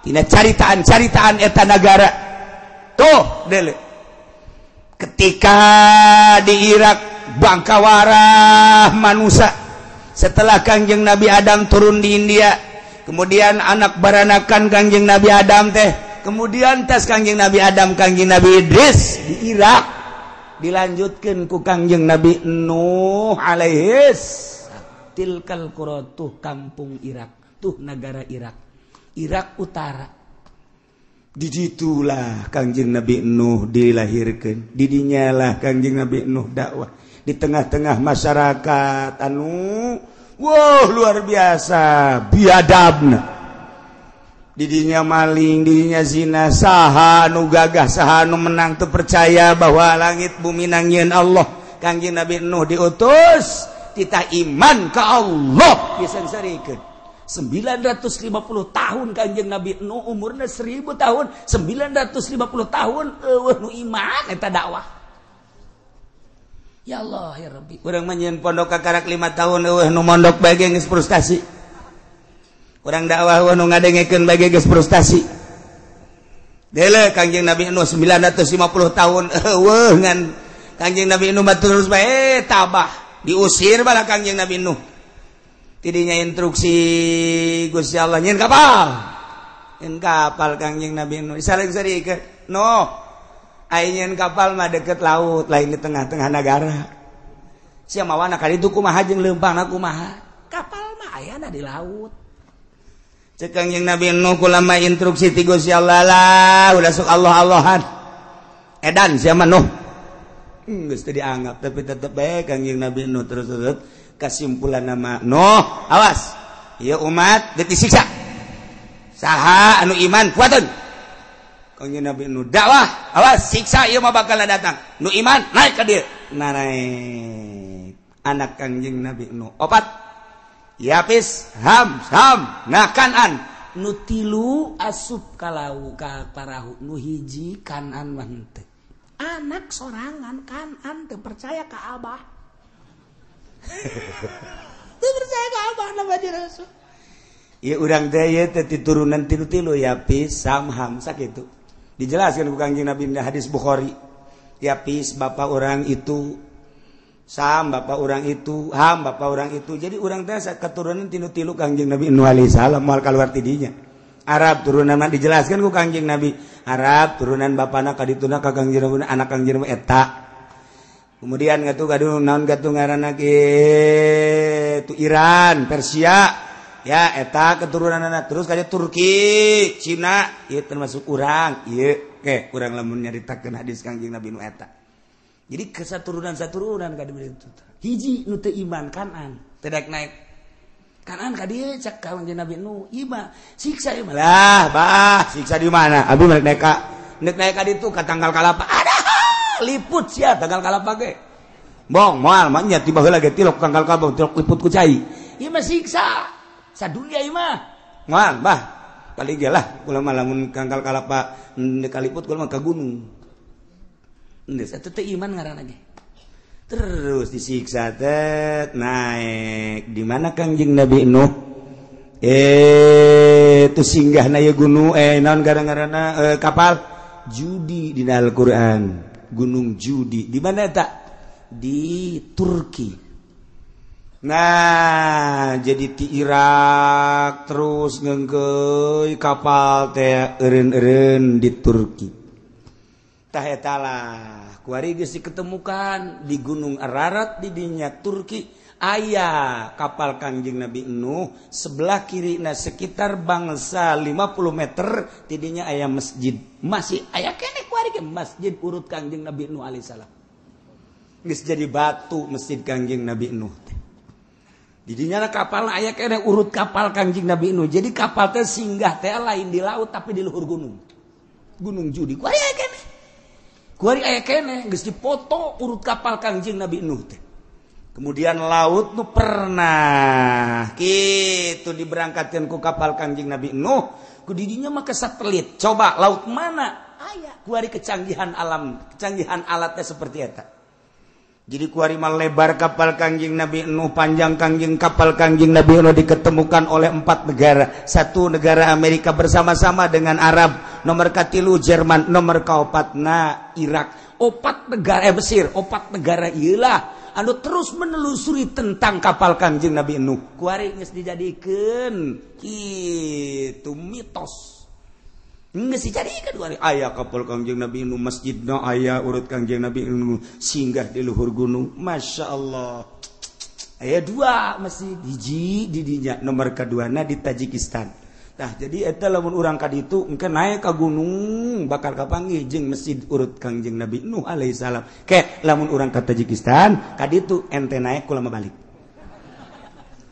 tina caritaan-caritaan eta negara tuh deuleu ketika di Irak bangkawarah manusia setelah Kangjeng Nabi Adam turun di India kemudian anak baranakan Kangjeng Nabi Adam teh kemudian tas Kangjeng Nabi Adam Kangjeng Nabi Idris di Irak dilanjutkan ku Kangjeng Nabi Nuh alaihis tilkal quratuh kampung Irak tuh negara Irak utara di situlah Kangjeng Nabi Nuh dilahirkan didinya lah Kangjeng Nabi Nuh dakwah di tengah-tengah masyarakat anu luar biasa biadabna didinya maling didinya zina saha nu gagah saha nu menang teu percaya bahwa langit bumi nangieun Allah Kangjeng Nabi Nuh diutus titah iman ka Allah disangsarikeun 950 tahun Kangjeng Nabi Nuh umurna 1000 tahun 950 tahun nu iman eta dakwah ya Allah ya Rabbi urang manyeun pondok kakarak 5 tahun nu mondok bae geus frustasi urang dakwah nu ngadengekeun bae geus frustasi deuleu Kangjeng Nabi Nuh 950 tahun ngan Kangjeng Nabi Nuh mah terus bae tabah diusir bala Kangjeng Nabi Nuh tidinya instruksi Gusti Allah nyeun kapal Kangjeng Nabi Nuh saling-sarikeun ayeuna kapal mah deket laut lain di tengah-tengah negara sia mawana kali itu kumaha jeung leumpangna kumaha kapal mah ayana di laut ceuk Kangjeng Nabi Nuh kulama instruksi ti Gusti Allah lah udah sok Allah-Allahan edan sia mah Nuh geus teu dianggap tapi tetep bae Kangjeng Nabi Nuh terus kesimpulan nama Nuh awas ieu umat geus disiksa saha anu iman kuateun Kangjeng Nabi Nuh dakwah awas siksa ieu mah bakal datang nu iman naik ka dieu naik anak Kangjeng Nabi Nuh 4 Yapis Ham nah Kanan nu 3 asup ka laut ka parahu nu hiji Kanan mah henteu anak sorangan Kanan teu percaya ka Abah. Teu percaya ka Abah na Bani Rasul. Ieu urang teh ieu teh turunan tilu-tilu Yapis, Sam, Ham sakitu. Dijelaskan ku Kangjeng Nabi di hadis Bukhari. Yapis bapak orang itu, Sam bapak orang itu, Ham bapak orang itu. Jadi urang teh keturunan tilu-tilu Kangjeng Nabi Nuh alaihi salam moal kaluar ti dinya. Arab turunan mah dijelaskan ku Kangjeng Nabi. Arab turunan bapana kadituna ka Kangjeng Nabi anak Kangjeng Nabi eta. Kemudian gatu gadung naon gatu ngaranna kitu Iran, Persia. Ya eta keturunan anak terus kayak Turki, Cina, ieu termasuk urang. Ieu ke urang lamun nyaritakeun hadis Kangjeng Nabi nu eta. Jadi kesaturunan-saturunan ka dieu itu. Hiji nu teu iman Kanan, teu daek naik. Kanan ka dieu cak Kangjeng Nabi Nuh, ieu mah siksa ieu mah. Lah, bah, siksa di mana? Abi mah naik ka ditu ka tanggal kalapa. Ada liput sia tanggal kalapa ge. Bong, moal mah nya tiba heula ge tilok tanggal kalapa tilok liput ku cai. Ieu mah siksa. Sadunya ieu mah. Moal, bah. Paling ge lah kula mah lamun tanggal kalapa kaliput kula mah ka gunung. Geus atuh teu iman ngaranna ge. Terus disiksa teh naik di mana Kangjeng Nabi Nuh tu singgahna ye gunung naon gara-garana kapal Judi dina Al-Qur'an gunung Judi di mana eta di Turki. Nah jadi ti Irak terus ngeungkeun kapal teh eureun-eureun di Turki tah eta lah kuari geus diketemukan di Gunung Ararat di dinya Turki aya kapal Kangjeng Nabi Nuh sebelah kirina sekitar bangsa 50 meter di dinya aya masjid masih aya keneh kuari ge masjid urut Kangjeng Nabi Nuh alaihi salam geus jadi batu masjid Kangjeng Nabi Nuh di dinya kapal aya keneh urut kapal Kangjeng Nabi Nuh jadi kapal teh singgah teh lain di laut tapi di luhur gunung Judi kuari aya keneh kuari aya keneh geus dipoto urut kapal Kangjeng Nabi Nuh teh. Kemudian laut nu pernah kitu diberangkatkeun ku kapal Kangjeng Nabi Nuh ku didinya mah ke satelit. Coba laut mana? Aya kuari kecanggihan alam, kecanggihan alatnya seperti eta. Jadi kuari mah lebar kapal Kangjeng Nabi Nuh, panjang kapal Kangjeng Nabi Nuh diketemukan oleh 4 negara. 1 negara Amerika bersama-sama dengan Arab, nomor katilu Jerman, nomor kaopatna Irak. 4 negara Mesir, 4 negara ieulah anu terus menelusuri tentang kapal Kangjeng Nabi Nuh. Kuari geus dijadikeun kitu mitos. Geus dijadikeun kuari aya kapal Kangjeng Nabi Nuh, masjidna aya urut Kangjeng Nabi Nuh singgah di luhur gunung. Masyaallah. Aya 2 masjid, hiji di dinya, nomor kaduana di Tajikistan. Nah, jadi eta lamun urang ka ditu engke naik ka gunung bakal kapanggih jeung masjid urut Kangjeng Nabi Nuh alaihi salam. Ke lamun urang ka Tajikistan ka ditu ente naik kula mah balik.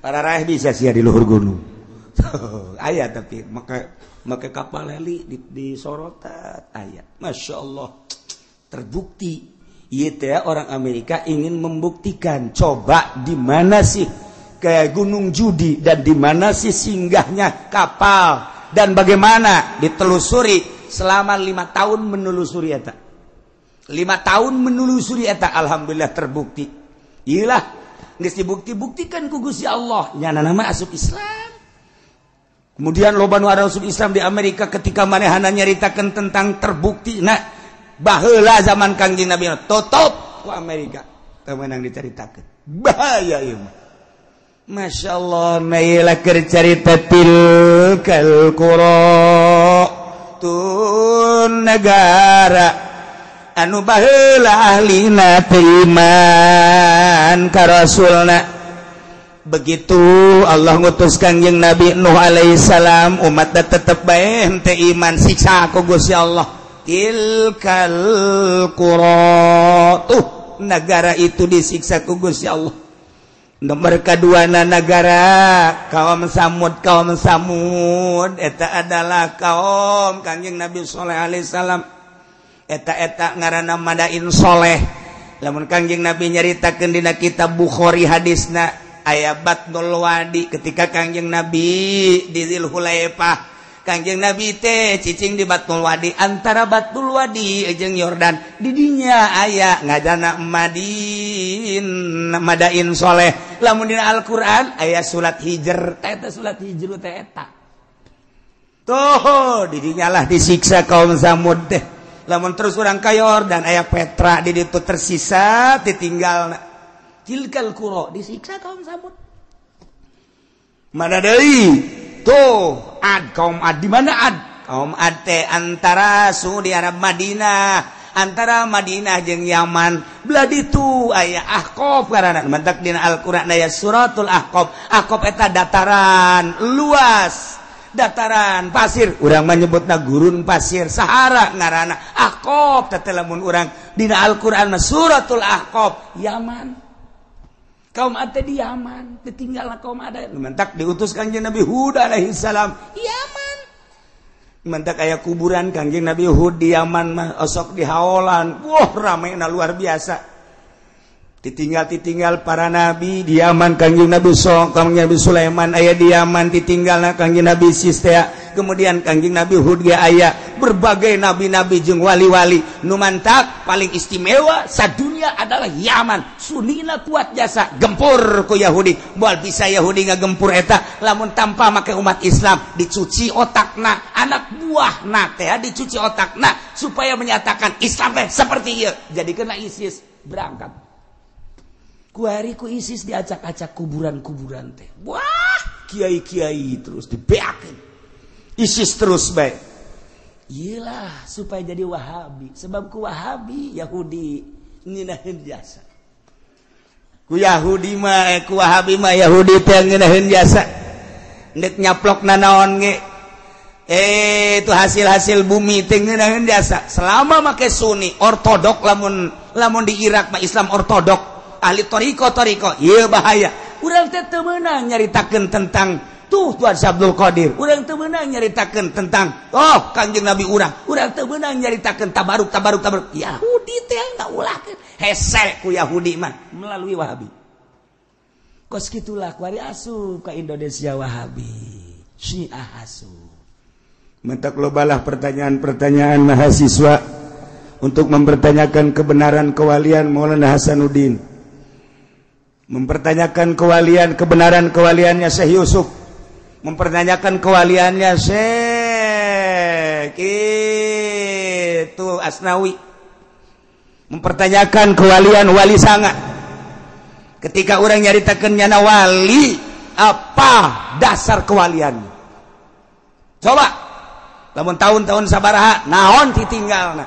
Para raih bisa sia di luhur gunung. Aya tapi make kapal heli di sorotan aya. Masyaallah. Terbukti ieu teh orang Amerika ingin membuktikan coba di mana sih ke Gunung Judi dan di mana sih singgahnya kapal dan bagaimana ditelusuri selama 5 tahun menelusuri eta. 5 tahun menelusuri eta alhamdulillah terbukti. Iyalah geus dibukti-buktikan ku Gusti Allah nya nama asup Islam. Kemudian loba nu asup Islam di Amerika ketika manehana nyaritakeun tentang terbukti nah baheula zaman Kangjeng Nabi tutup ku Amerika teu meunang dicaritakeun. Bahaya ieu mah. Masya Allah nailah cerita tilkal qura tun negara anu baheula ahlina iman ka rasulna begitu Allah ngutus Kangjeng Nabi Nuh alaihi salam umatna tetep bae henteu iman siksa ku Gusti Allah tilkal qura tuh negara itu disiksa ku Gusti Allah. Nomor keduana negara kaum Samud eta adalah kaum Kangjeng Nabi Shalih alaihi salam eta ngaranna Madain Shaleh lamun Kangjeng Nabi nyaritakeun dina kitab Bukhari hadisna aya Batnul Wadi ketika Kangjeng Nabi di Dzulhulaifah Kangjeng Nabi teh cicing di Batul Wadi, antara Batul Wadi jeung Yordan didinya aya ngajana Madain Soleh. Lamun dina Al-Qur'an aya surat Hijr, eta surat Hijr teh eta. Tuh didinya lah disiksa kaum Samud teh. Lamun terus urang ka Yordan aya Petra di ditu tersisa ditinggalna. Tilkal qura disiksa kaum Samud. Mana deui? Tuh, kaum Ad di mana Ad? Kaum Ad teh antara di Arab Madinah, antara Madinah jeung Yaman. Belah ditu aya Ahqaf karana mentak dina Al-Qur'an aya suratul Ahqaf. Ahqaf eta dataran luas, dataran pasir. Urang mah nyebutna gurun pasir, Sahara ngaranna. Ahqaf teh lamun urang dina Al-Qur'an mah suratul Ahqaf, Yaman. Kaum Ad di Yaman, ditinggal kaum Ad. Mentak diutus Kangjeng Nabi Hud alaihi salam, Yaman. Mentak aya kuburan Kangjeng Nabi Hud di Yaman mah osok di haolan. Wah, ramena luar biasa. Ditinggal para nabi di Yaman. Kangjeng Nabi Kangjeng Nabi Sulaiman aya di Yaman, ditinggalna Kangjeng Nabi Sistea. Kemudian Kangjeng Nabi Hud ge aya berbagai nabi-nabi jeung wali-wali. Nu mantak paling istimewa sadunya adalah Yaman. Sunnina kuat jasa gempur ku Yahudi. Moal bisa Yahudi ngagempur eta lamun tanpa make umat Islam dicuci otakna, anak buahna teh dicuci otakna supaya menyatakan Islam teh seperti ieu. Jadikeun ISIS berangkat. Kuari ku ISIS diacak-acak kuburan-kuburan teh. Wah, kiai-kiai terus dibeakeun. ISIS terus bae. Iyalah supaya jadi Wahabi. Sebab ku Wahabi Yahudi ngeunaheun jasa. Ku Yahudi mah ku Wahabi mah Yahudi teh ngeunaheun jasa. Ndek nyaplokna naon ge. Itu hasil-hasil bumi teh ngeunaheun jasa. Selama make Sunni, ortodok lamun di Irak mah Islam ortodok. Ahli toriko, iya bahaya. Urang teh teu meunang nyaritakeun tentang tuh Tuan Abdul Qadir. Urang teu meunang nyaritakeun tentang Kangjeng Nabi urang teu meunang nyaritakeun tabaruk. Yahudi teh ngaulahkeun. Hese ku Yahudi mah melalui Wahabi. Kos kitulah kuari asup ka Indonesia Wahabi. Syiah asup. Mentak lobalah pertanyaan-pertanyaan mahasiswa untuk mempertanyakan kebenaran kewalian Maulana Hasanuddin. Mempertanyakan kebenaran kewaliannya Syekh Yusuf, mempertanyakan kewaliannya Syekh itu Asnawi, mempertanyakan kewalian Wali Sanga. Ketika orang nyaritakeun nyana wali, apa dasar kewaliannya? Coba, lamun tahun-tahun sabaraha naon ditinggalna.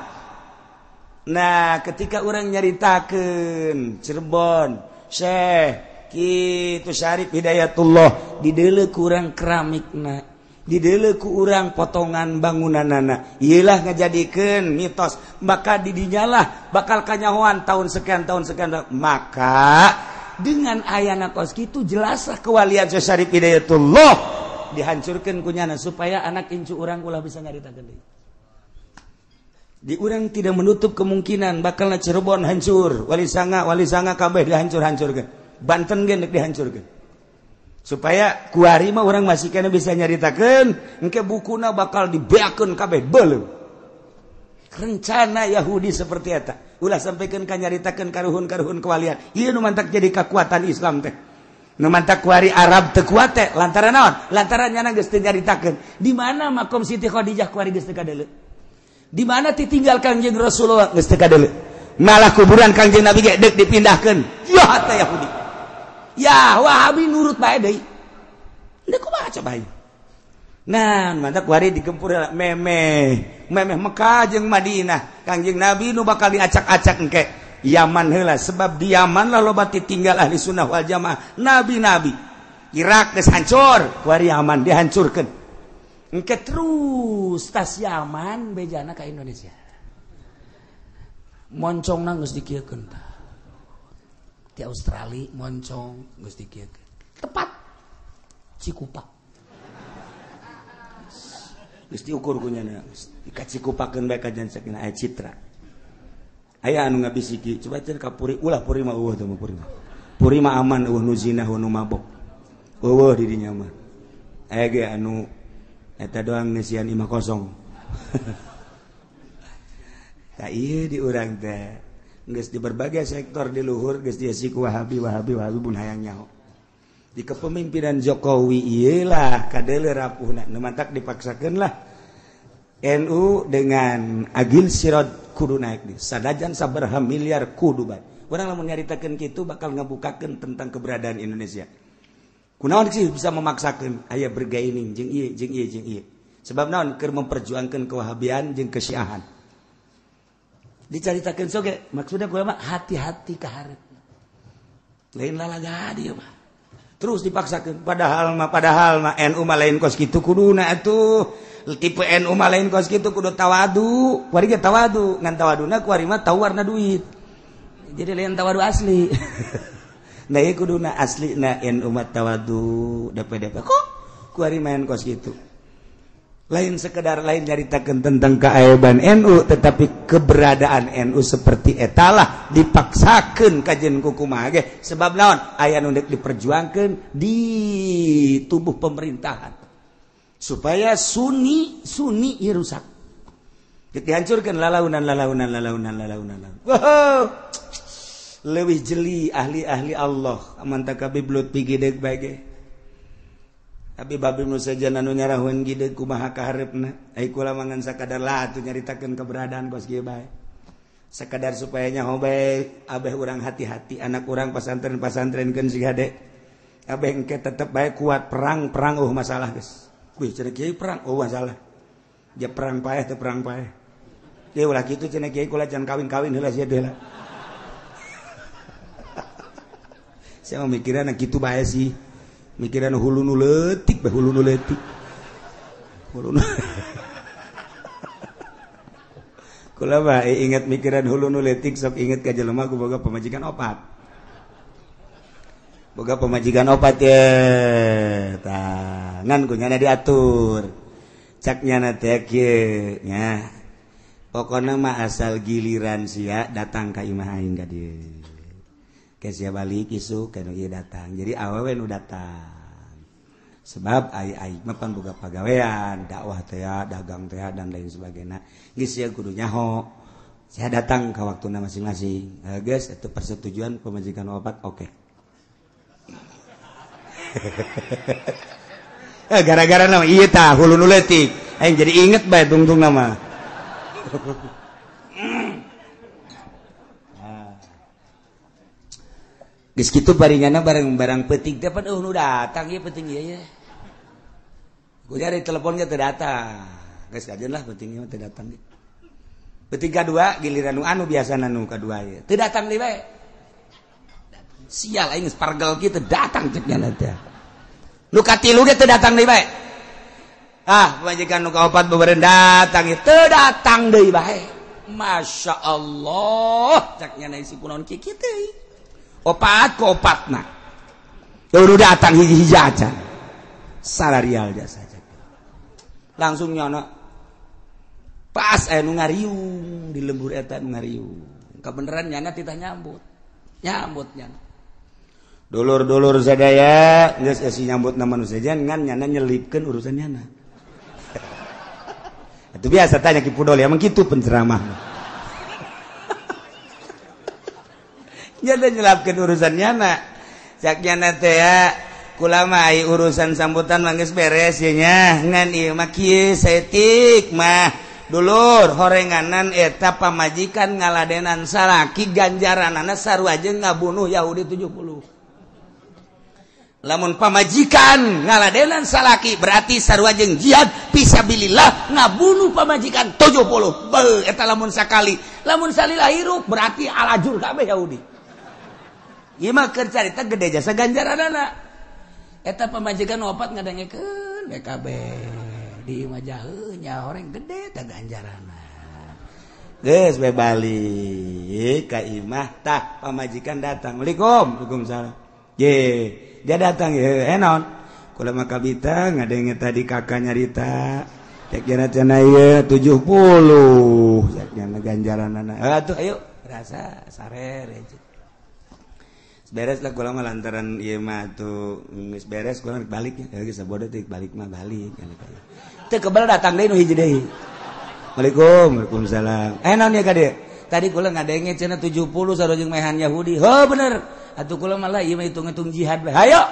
Nah, ketika orang nyaritakeun Cirebon Syekh kitu Syarif Hidayatullah dideuleu ku urang keramikna, dideuleu ku urang potongan bangunanana. Iyalah ngajadikeun mitos bakal didinyalah bakal kanyahoan tahun sekian. Maka dengan ayana kos kitu jelaslah kewalian Syekh Syarif Hidayatullah dihancurkeun ku nyana supaya anak incu urang ulah bisa nyaritakeun deui. Di urang tidak menutup kemungkinan bakalna Cirebon hancur, Wali Sanga kabeh dihancur-hancurkeun. Banten ge nek dihancurkeun. Supaya kuari mah urang masih kana bisa nyaritakeun, engke bukuna bakal dibeakeun kabeh beuleuh. Rencana Yahudi seperti eta. Ulah sampikeun ka nyaritakeun karuhun-karuhun kewalian. Ieu nu mantak jadi kekuatan Islam teh. Nu mantak kuari Arab teu kuat teh lantaran naon? Lantaran nyana geus teu nyaritakeun. Di mana makom Siti Khadijah kuari geus teu kadeuleu? Di mana ditinggal Kangjeng Rasulullah geus teu kadeuleu. Malah kuburan Kangjeng Nabi ge deuk dipindahkeun. Ya eta Yahudi. Ya Wahabi nurut bae deui. Deuk kumaha coba ieu. Nah, mantap kuari digempur memeh Mekah jeung Madinah. Kangjeng Nabi nu bakal diacak-acak engke Yaman heula sebab di Yaman lah loba ditinggal ahli sunnah wal jamaah nabi-nabi. Irak geus hancur, kuari Yaman dihancurkeun. Engke terus tas Yaman bejana ka Indonesia. Moncongna geus dikieukeun tah. Di Australia moncong geus dikieukeun. Tepat Cikupa. Geus diukur ku nyana. Dikacikupakeun bae ka janceukna aya citra. Aya anu ngabisiki, coba teh ka puri, ulah puri mah eueuh teh puri mah. Puri mah aman eueuh nu zina nu mabok. Eueuh di dinya mah. Aya ge anu eta doang nesian 5-0 tak iya di urang teh geus di berbagai sektor di luhur geus diasiku wahabi pun hayang nyaho di kepemimpinan Jokowi iyalah kadele rapuhna nu mantak dipaksakeun lah NU dengan agil sirot kudu naik di sadajan sabaraha miliar kudu bae urang lamun nyaritakeun kitu bakal ngabukakeun tentang keberadaan Indonesia kunaon sih bisa memaksakeun aya bergaining jeung ieu sebab naon keur memperjuangkeun kewahabian jeung kesyiahan dicaritakeun soge maksudna kumaha hati-hati ka hareup lain lalaga dieu mah terus dipaksakeun padahal mah NU mah lain kos kitu kuduna atuh tipe NU mah lain kos kitu kudu tawadu kuari ge tawadu ngan tawaduna kuari mah tawarna duit jadi lain tawadu asli nah ieu kuduna aslina NU mah tawadu DP kok kuari main kos kitu lain sekedar lain nyaritakeun tentang keaiban NU tetapi keberadaan NU seperti etalah dipaksakeun kajen kumaha ge sebab naon aya nu diperjuangkeun di tubuh pemerintahan supaya sunni ieu rusak dihancurkeun lalaunan wow leuwih jeli ahli-ahli Allah amanta kabeh blut pigideg bae tapi babi nu saja anu nyarahun gide kumaha ka hareupna ai kula mangan sakadar lah atuh nyaritakeun keberadaan kos kieu bae sakadar supaya nyaho bae abeh urang hati-hati anak urang pasantren-pasantrenkeun si gade abeh engke tetep bae kuat perang masalah geus wih cenah kieu perang masalah dia perang paeh teu perang paeh teh ulah kitu cenah kieu kula can kawin-kawin heula sia deula saya mikiran kitu bae sih mikiran hulu nu leutik kula mah ingat mikiran hulu nu leutik sok inget ka jelema ku boga pamajikan opat ya tangan ku nyana diatur cak nyana teh kieu nya pokona mah asal giliran sia datang ka imah aing ka dieu ke sia balik isuk kana ieu datang jadi awewe nu datang sebab ai mah pan boga pagawean dakwah teh dagang teh dan lain sebagainya geus sia kudu nyaho sia datang ka waktuna masing-masing geus eta persetujuan pemajikan opat oke gara-gara nama ieu tah hulu nu leutik aing jadi inget bae tungtung nama geus kitu paringana barang-barang peuting teh pan nu datang ieu peuting ieu ya. Ku nyari telepon ge teu datang. Geus kajeun lah peuting ieu teu datang. Peuting kadua giliran nu anu biasana nu kadua ieu. Teu datang deui bae. Sial aing geus pargel kieu teu datang cek nya teh. Nu katilu ge teu datang deui bae. Majikan nu kaopat bebereun datang ieu teu datang deui bae. Masya Allah cek nya si kunaon kieu teh. Opat ke opatna udah datang hiji-hiji aja salarial jasa langsung nyono pas nu ngariung di lembur eta nu ngariung kebeneran nyana titah nyambut nyana dulur-dulur sadaya geus esi nyambut na manusia ngan nyana nyelipkeun urusan nyana itu biasa tanya ki pudol emang kitu penceramah nyana nyelapkeun urusan nyana cak nyana teh ya kula mah ai urusan sambutan mah geus beres ye nya ngan ieu mah kieu saeutik mah dulur horenganan eta pamajikan ngaladenan salaki ganjaranana sarua jeung ngabunuh Yahudi 70 lamun pamajikan ngaladenan salaki berarti sarua jeung jihad fisabilillah ngabunuh pamajikan 70 beuh eta lamun sakali lamun salila hirup berarti alajur kabeh Yahudi. Ieu mah keur carita gede jasa ganjaranana. Eta pamajikan opat ngadengekeun BKB. Di imah nya horeng gede teh ganjaranna. Geus we balik ka imah tah pamajikan datang. Assalamualaikum. Waalaikumsalam. Dia datang ye. Naon? Kula mah kabita ngadenge tadi kakak nyarita. Cek cenah ieu 70. Cek nya ganjaranana. Atuh ayo rasa sarer beres lah kula mah lantaran ieu mah tuh geus beres kula balik ya geus sabodo teh balik mah balik teu kebal datang deui nu hiji deui. Waalaikumsalam. Naon ya Kade? Tadi kula ngadenge cenah 70 sarojeng mehan Yahudi. Heuh bener. Atuh kula malah ieu mah hitung-hitung jihad bae. Hayo.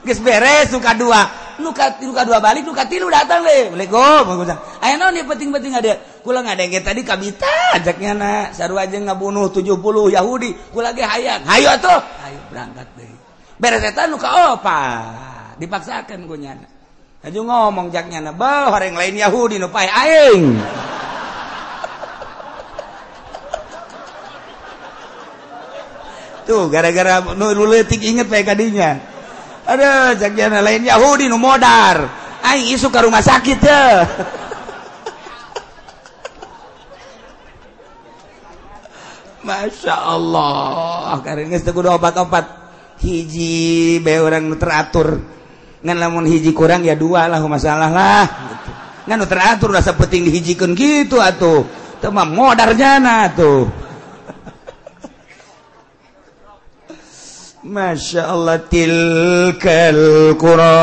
Geus beres nu kadua. Nu kadua balik, nu katilu datang deh. Waalaikumsalam. Aya naon ieu penting-penting ade? Kula ngadenge tadi kabita ajaknya na sarua jeung ngabunuh 70 Yahudi. Kula ge hayang. Hayo atuh. Hayo berangkat deui. Beres eta nu kaopa. Dipaksakeun ku nyana. Aju ngomong jaknya na, "Bah, horeng lain Yahudi nu pae aing." Tuh gara-gara nu leutik inget bae kadinya. Aduh, jaknya lain Yahudi nu modar. Aing isu ka rumah sakit teh. Masya Allah. Karena geus teu kudu obat-obat. Hiji bae urang nu teratur. Ngan lamun hiji kurang ya dua lah masalah lah. Gitu. Ngan nu teratur rasa penting dihijikeun gitu atuh. Teu mah modarnya na tuh. Masya Allah tilkal qura.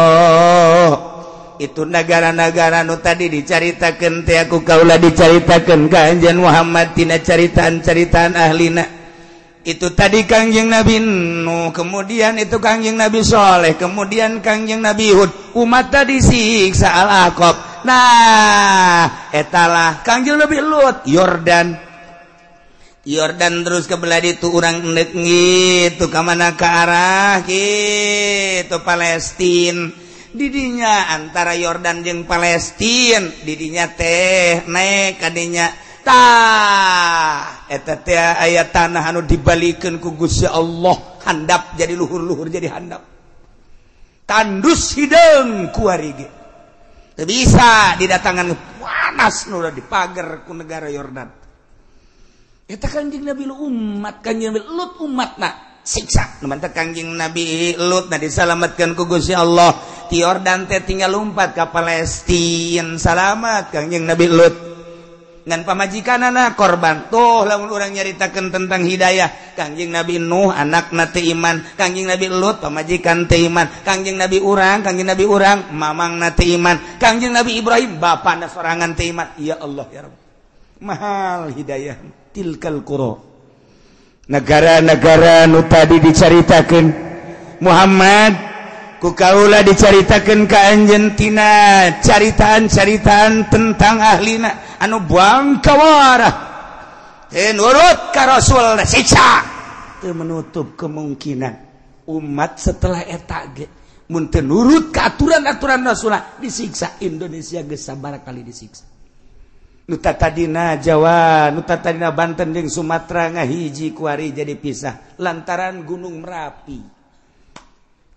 Itu negara-negara nu tadi dicaritakeun teh aku kaula dicaritakeun ka anjeun Muhammad tina caritaan-caritaan ahlina. Itu tadi Kangjeng Nabi Nuh, kemudian itu Kangjeng Nabi Soleh, kemudian Kangjeng Nabi Hud, umat tadi siksa Al-Aqab. Nah, etalah Kangjeng Nabi Lut, Yordan terus kebelah itu orang endek gitu ke mana ke arah gitu Palestina. Didinya antara Yordan jeung Palestina, didinya teh naik kadinya tah eta teh aya tanah anu dibalikeun ku Gusti Allah, handap jadi luhur-luhur jadi handap. Tandus hideung kuari ge. Teu bisa didatangan panas nu dipager ku negara Yordan. Eta Kangjeng Nabi umat, Kangjeng Nabi Lut umatna siksa. Mantap Kangjeng Nabi Lut na disalamatkeun ku Gusti Allah. Ti Yordan teh tinggal lompat ka Palestina, salamat Kangjeng Nabi Lut. Ngan pamajikanana korban. Tuh lamun urang nyaritakeun tentang hidayah, Kangjeng Nabi Nuh anakna teu iman, Kangjeng Nabi Lut pamajikan teu iman, Kangjeng Nabi urang mamangna teu iman, Kangjeng Nabi Ibrahim bapana sorangan teu iman. Ya Allah ya Rabb. Mahal hidayah. Tilkal qura. Negara-negara nu tadi dicaritakeun Muhammad ku kaula dicaritakeun ka anjeun tina caritaan-caritaan tentang ahlina anu bangkawarah teu nurut ka Rasul siksa. Teu menutup kemungkinan umat setelah eta ge mun teu nurut ka aturan-aturan Rasulullah disiksa. Indonesia geus sabaraha kali disiksa. Nu tadina Jawa, nu tadina Banten jeung Sumatera ngahiji kuari jadi pisah lantaran Gunung Merapi.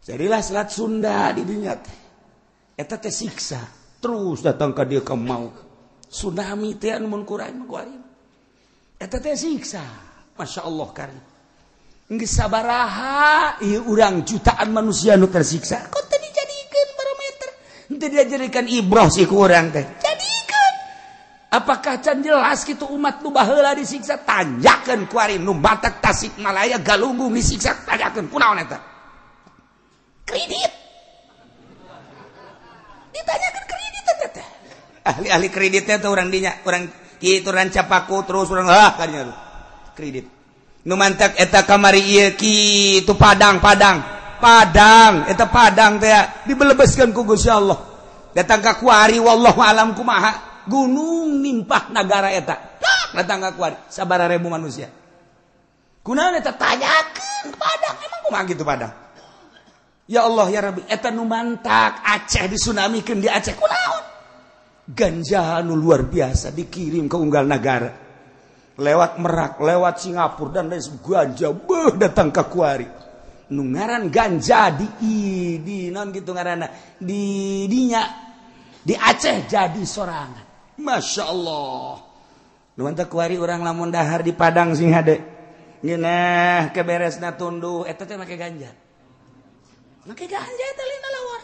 Jadilah Selat Sunda di dinya teh. Eta teh siksa. Terus datang ka dieu ka mau. Tsunami teh anu mun kurang kuari. Eta teh siksa. Masya Allah karim. Geus sabaraha ieu urang jutaan manusia nu tersiksa. Kok teu dijadikeun barometer? Teu dijadikan ibrah si ku urang teh. Apakah can jelas gitu umat nu baheula disiksa? Tanjakeun kuari nu Batak Tasikmalaya Galunggung disiksa, tanjakeun kunaon eta? Kredit. Ditanyakeun kredit eta teh. Ahli-ahli kredit teh urang dinya, urang kitu rancapaku terus urang kadinya kredit. Nu mantak eta kamari ieu kitu Padang eta Padang teh dibelebeskeun ku Gusti Allah. Datang ka kuari wallahu alam kumaha. Gunung nimpah negara eta. Datang ka kuari sabaraha ribu manusia. Kunaon eta tanyakeun Padang emang kumaha kitu Padang? Ya Allah ya Rabbi eta nu mantak Aceh disunamikeun di Aceh kunaon? Ganja anu luar biasa dikirim ke unggal negara. Lewat Merak, lewat Singapura dan lain ganja datang ka kuari. Nu ngaran ganja di naon kitu ngaranna? Di dinya di Aceh jadi sorangan. Masya Allah. Nuanta kuari orang lamun dahar di Padang sing hade. Ngeunah keberesna tunduh eta teh make ganja. Make ganja eta lina lawar.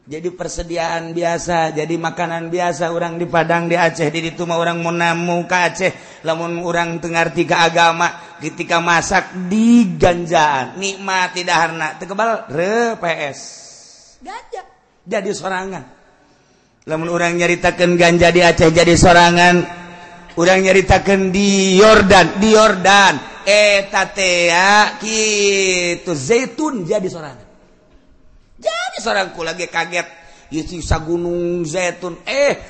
Jadi persediaan biasa, jadi makanan biasa orang di Padang di Aceh. Di ditu mah urang mun namu ka Aceh, lamun urang teu ngarti ka agama, ketika masak di ganjaan, nikmat di daharna teu kebal PS. ganja jadi sorangan. Lamun urang nyaritakeun ganja di Aceh jadi sorangan, urang nyaritakeun di Yordan eta teh kitu zaitun jadi sorangan. Jadi sorangku lagi kaget ieu sagunung zaitun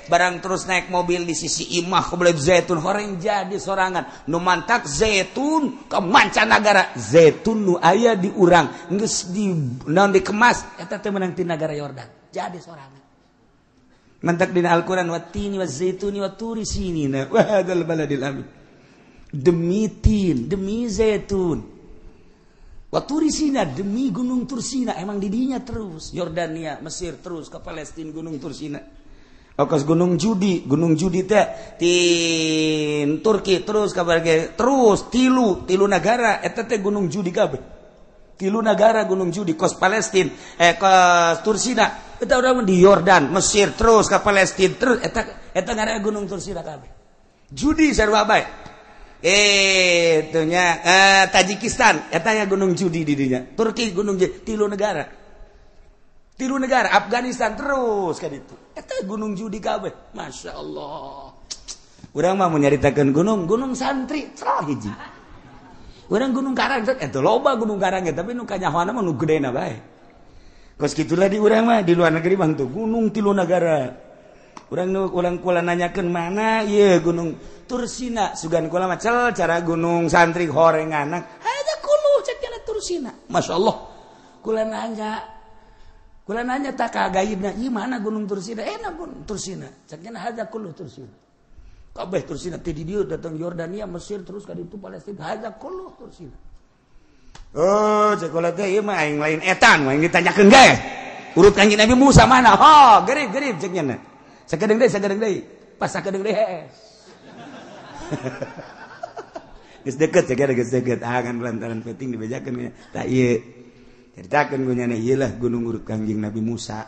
barang terus naik mobil di sisi imah ke zaitun horeng jadi sorangan. Nu mantak zaitun ke mancanagara, zaitun nu aya di urang geus di naon dikemas eta teh meunang ti nagara Yordan jadi sorangan. Mantak dina Al-Quran wattini wazaituni waturi sinina wa hadzal baladil amin. Demi tin, demi zaitun. Waturi Sina, demi gunung Tursina. Emang didinya terus Yordania, Mesir terus ke Palestina gunung Tursina. Okas gunung Judi teh tin Turki terus ka terus tilu negara eta teh gunung Judi kabeh. Tilu negara gunung Judi kos Palestina kos Tursina. Eta urang di Yordan, Mesir terus ke Palestina terus eta ngaranna gunung Tursina kabeh. Judi sarua bae. Itunya Tajikistan eta nya gunung Judi di dinya. Turki gunung Judi, tilu negara, Afghanistan terus ka ditu. Eta gunung Judi kabeh. Masya Allah. Urang mah mau nyaritakeun gunung santri salah hiji. Urang gunung Karang eta loba gunung Karang tapi nu kanyahoana mah nu gedena bae. Kos gitulah di urang mah di luar negeri bang tuh gunung tilu negara. Urang kula nanyakeun mana ieu gunung Tursina sugan kula mah cara gunung santri horenganak ada kulu cek kana Tursina. Masyaallah. Kula nanya tak kagaibna ieu mana gunung Tursina? Gunung Tursina. Cek kana ada kulu Tursina. Kabeh Tursina teh di dieu datang Yordania, Mesir terus ka ditu Palestina ada kulu Tursina. Oh, cek kula teh ieu mah aing lain etan, aing ditanyakeun gae. Urut Kanjeng Nabi Musa mana? Gerib cek nya. Sakedeng deui. Pas sakedeng deui hees. Geus deket. Kan lantaran penting dibejakeun tah ieu. Caritakeun gu nya ieu lah gunung urut Kanjeng Nabi Musa.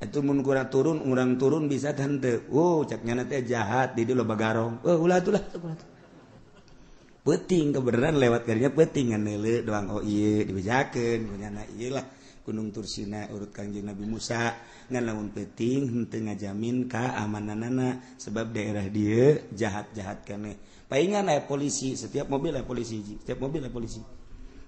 Atuh mun urang turun bisa teu. Cek nya teh jahat di dieu loba garong. Ulah atuh lah. Peuting kebenaran lewat karinya peuting ngan neuleu doang ieu dibejakeun gu nya ieu lah gunung Tursina urut Kanjeng Nabi Musa. Ngan lamun peuting henteu ngajamin keamananana sebab daerah dieu jahat-jahat keneh. Paingan aya polisi, setiap mobil aya polisi.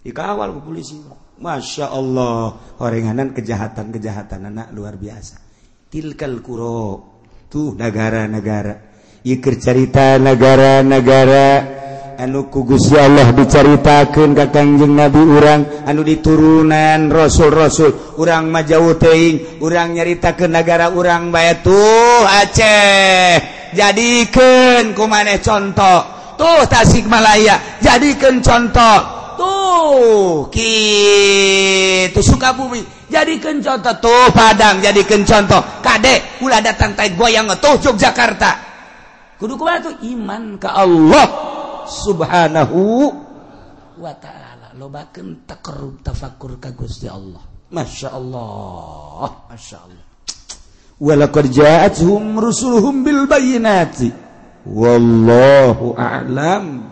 Dikawal ku polisi. Masya Allah, horenganan kejahatan-kejahatanana luar biasa. Tilkal qura, tuh negara-negara. Ieu keur carita negara-negara anu ku Gusti Allah dicaritakeun ka Kanjeng Nabi urang anu diturunan rasul-rasul urang mah jauh teuing urang nyaritakeun negara urang bae tuh Aceh jadikeun ku maneh contoh tuh Tasikmalaya jadikeun contoh tuh kitu Sukabumi jadikeun contoh tuh Padang jadikeun contoh kade ulah datang tai goyang tuh Yogyakarta kudu kumaha tuh iman ka Allah Subhanahu wa ta'ala lobakeun takarrub tafakkur ka Gusti Allah. Masya Allah. Walaqad ja'atuhum rusuluhum bil bayyinati wallahu a'lam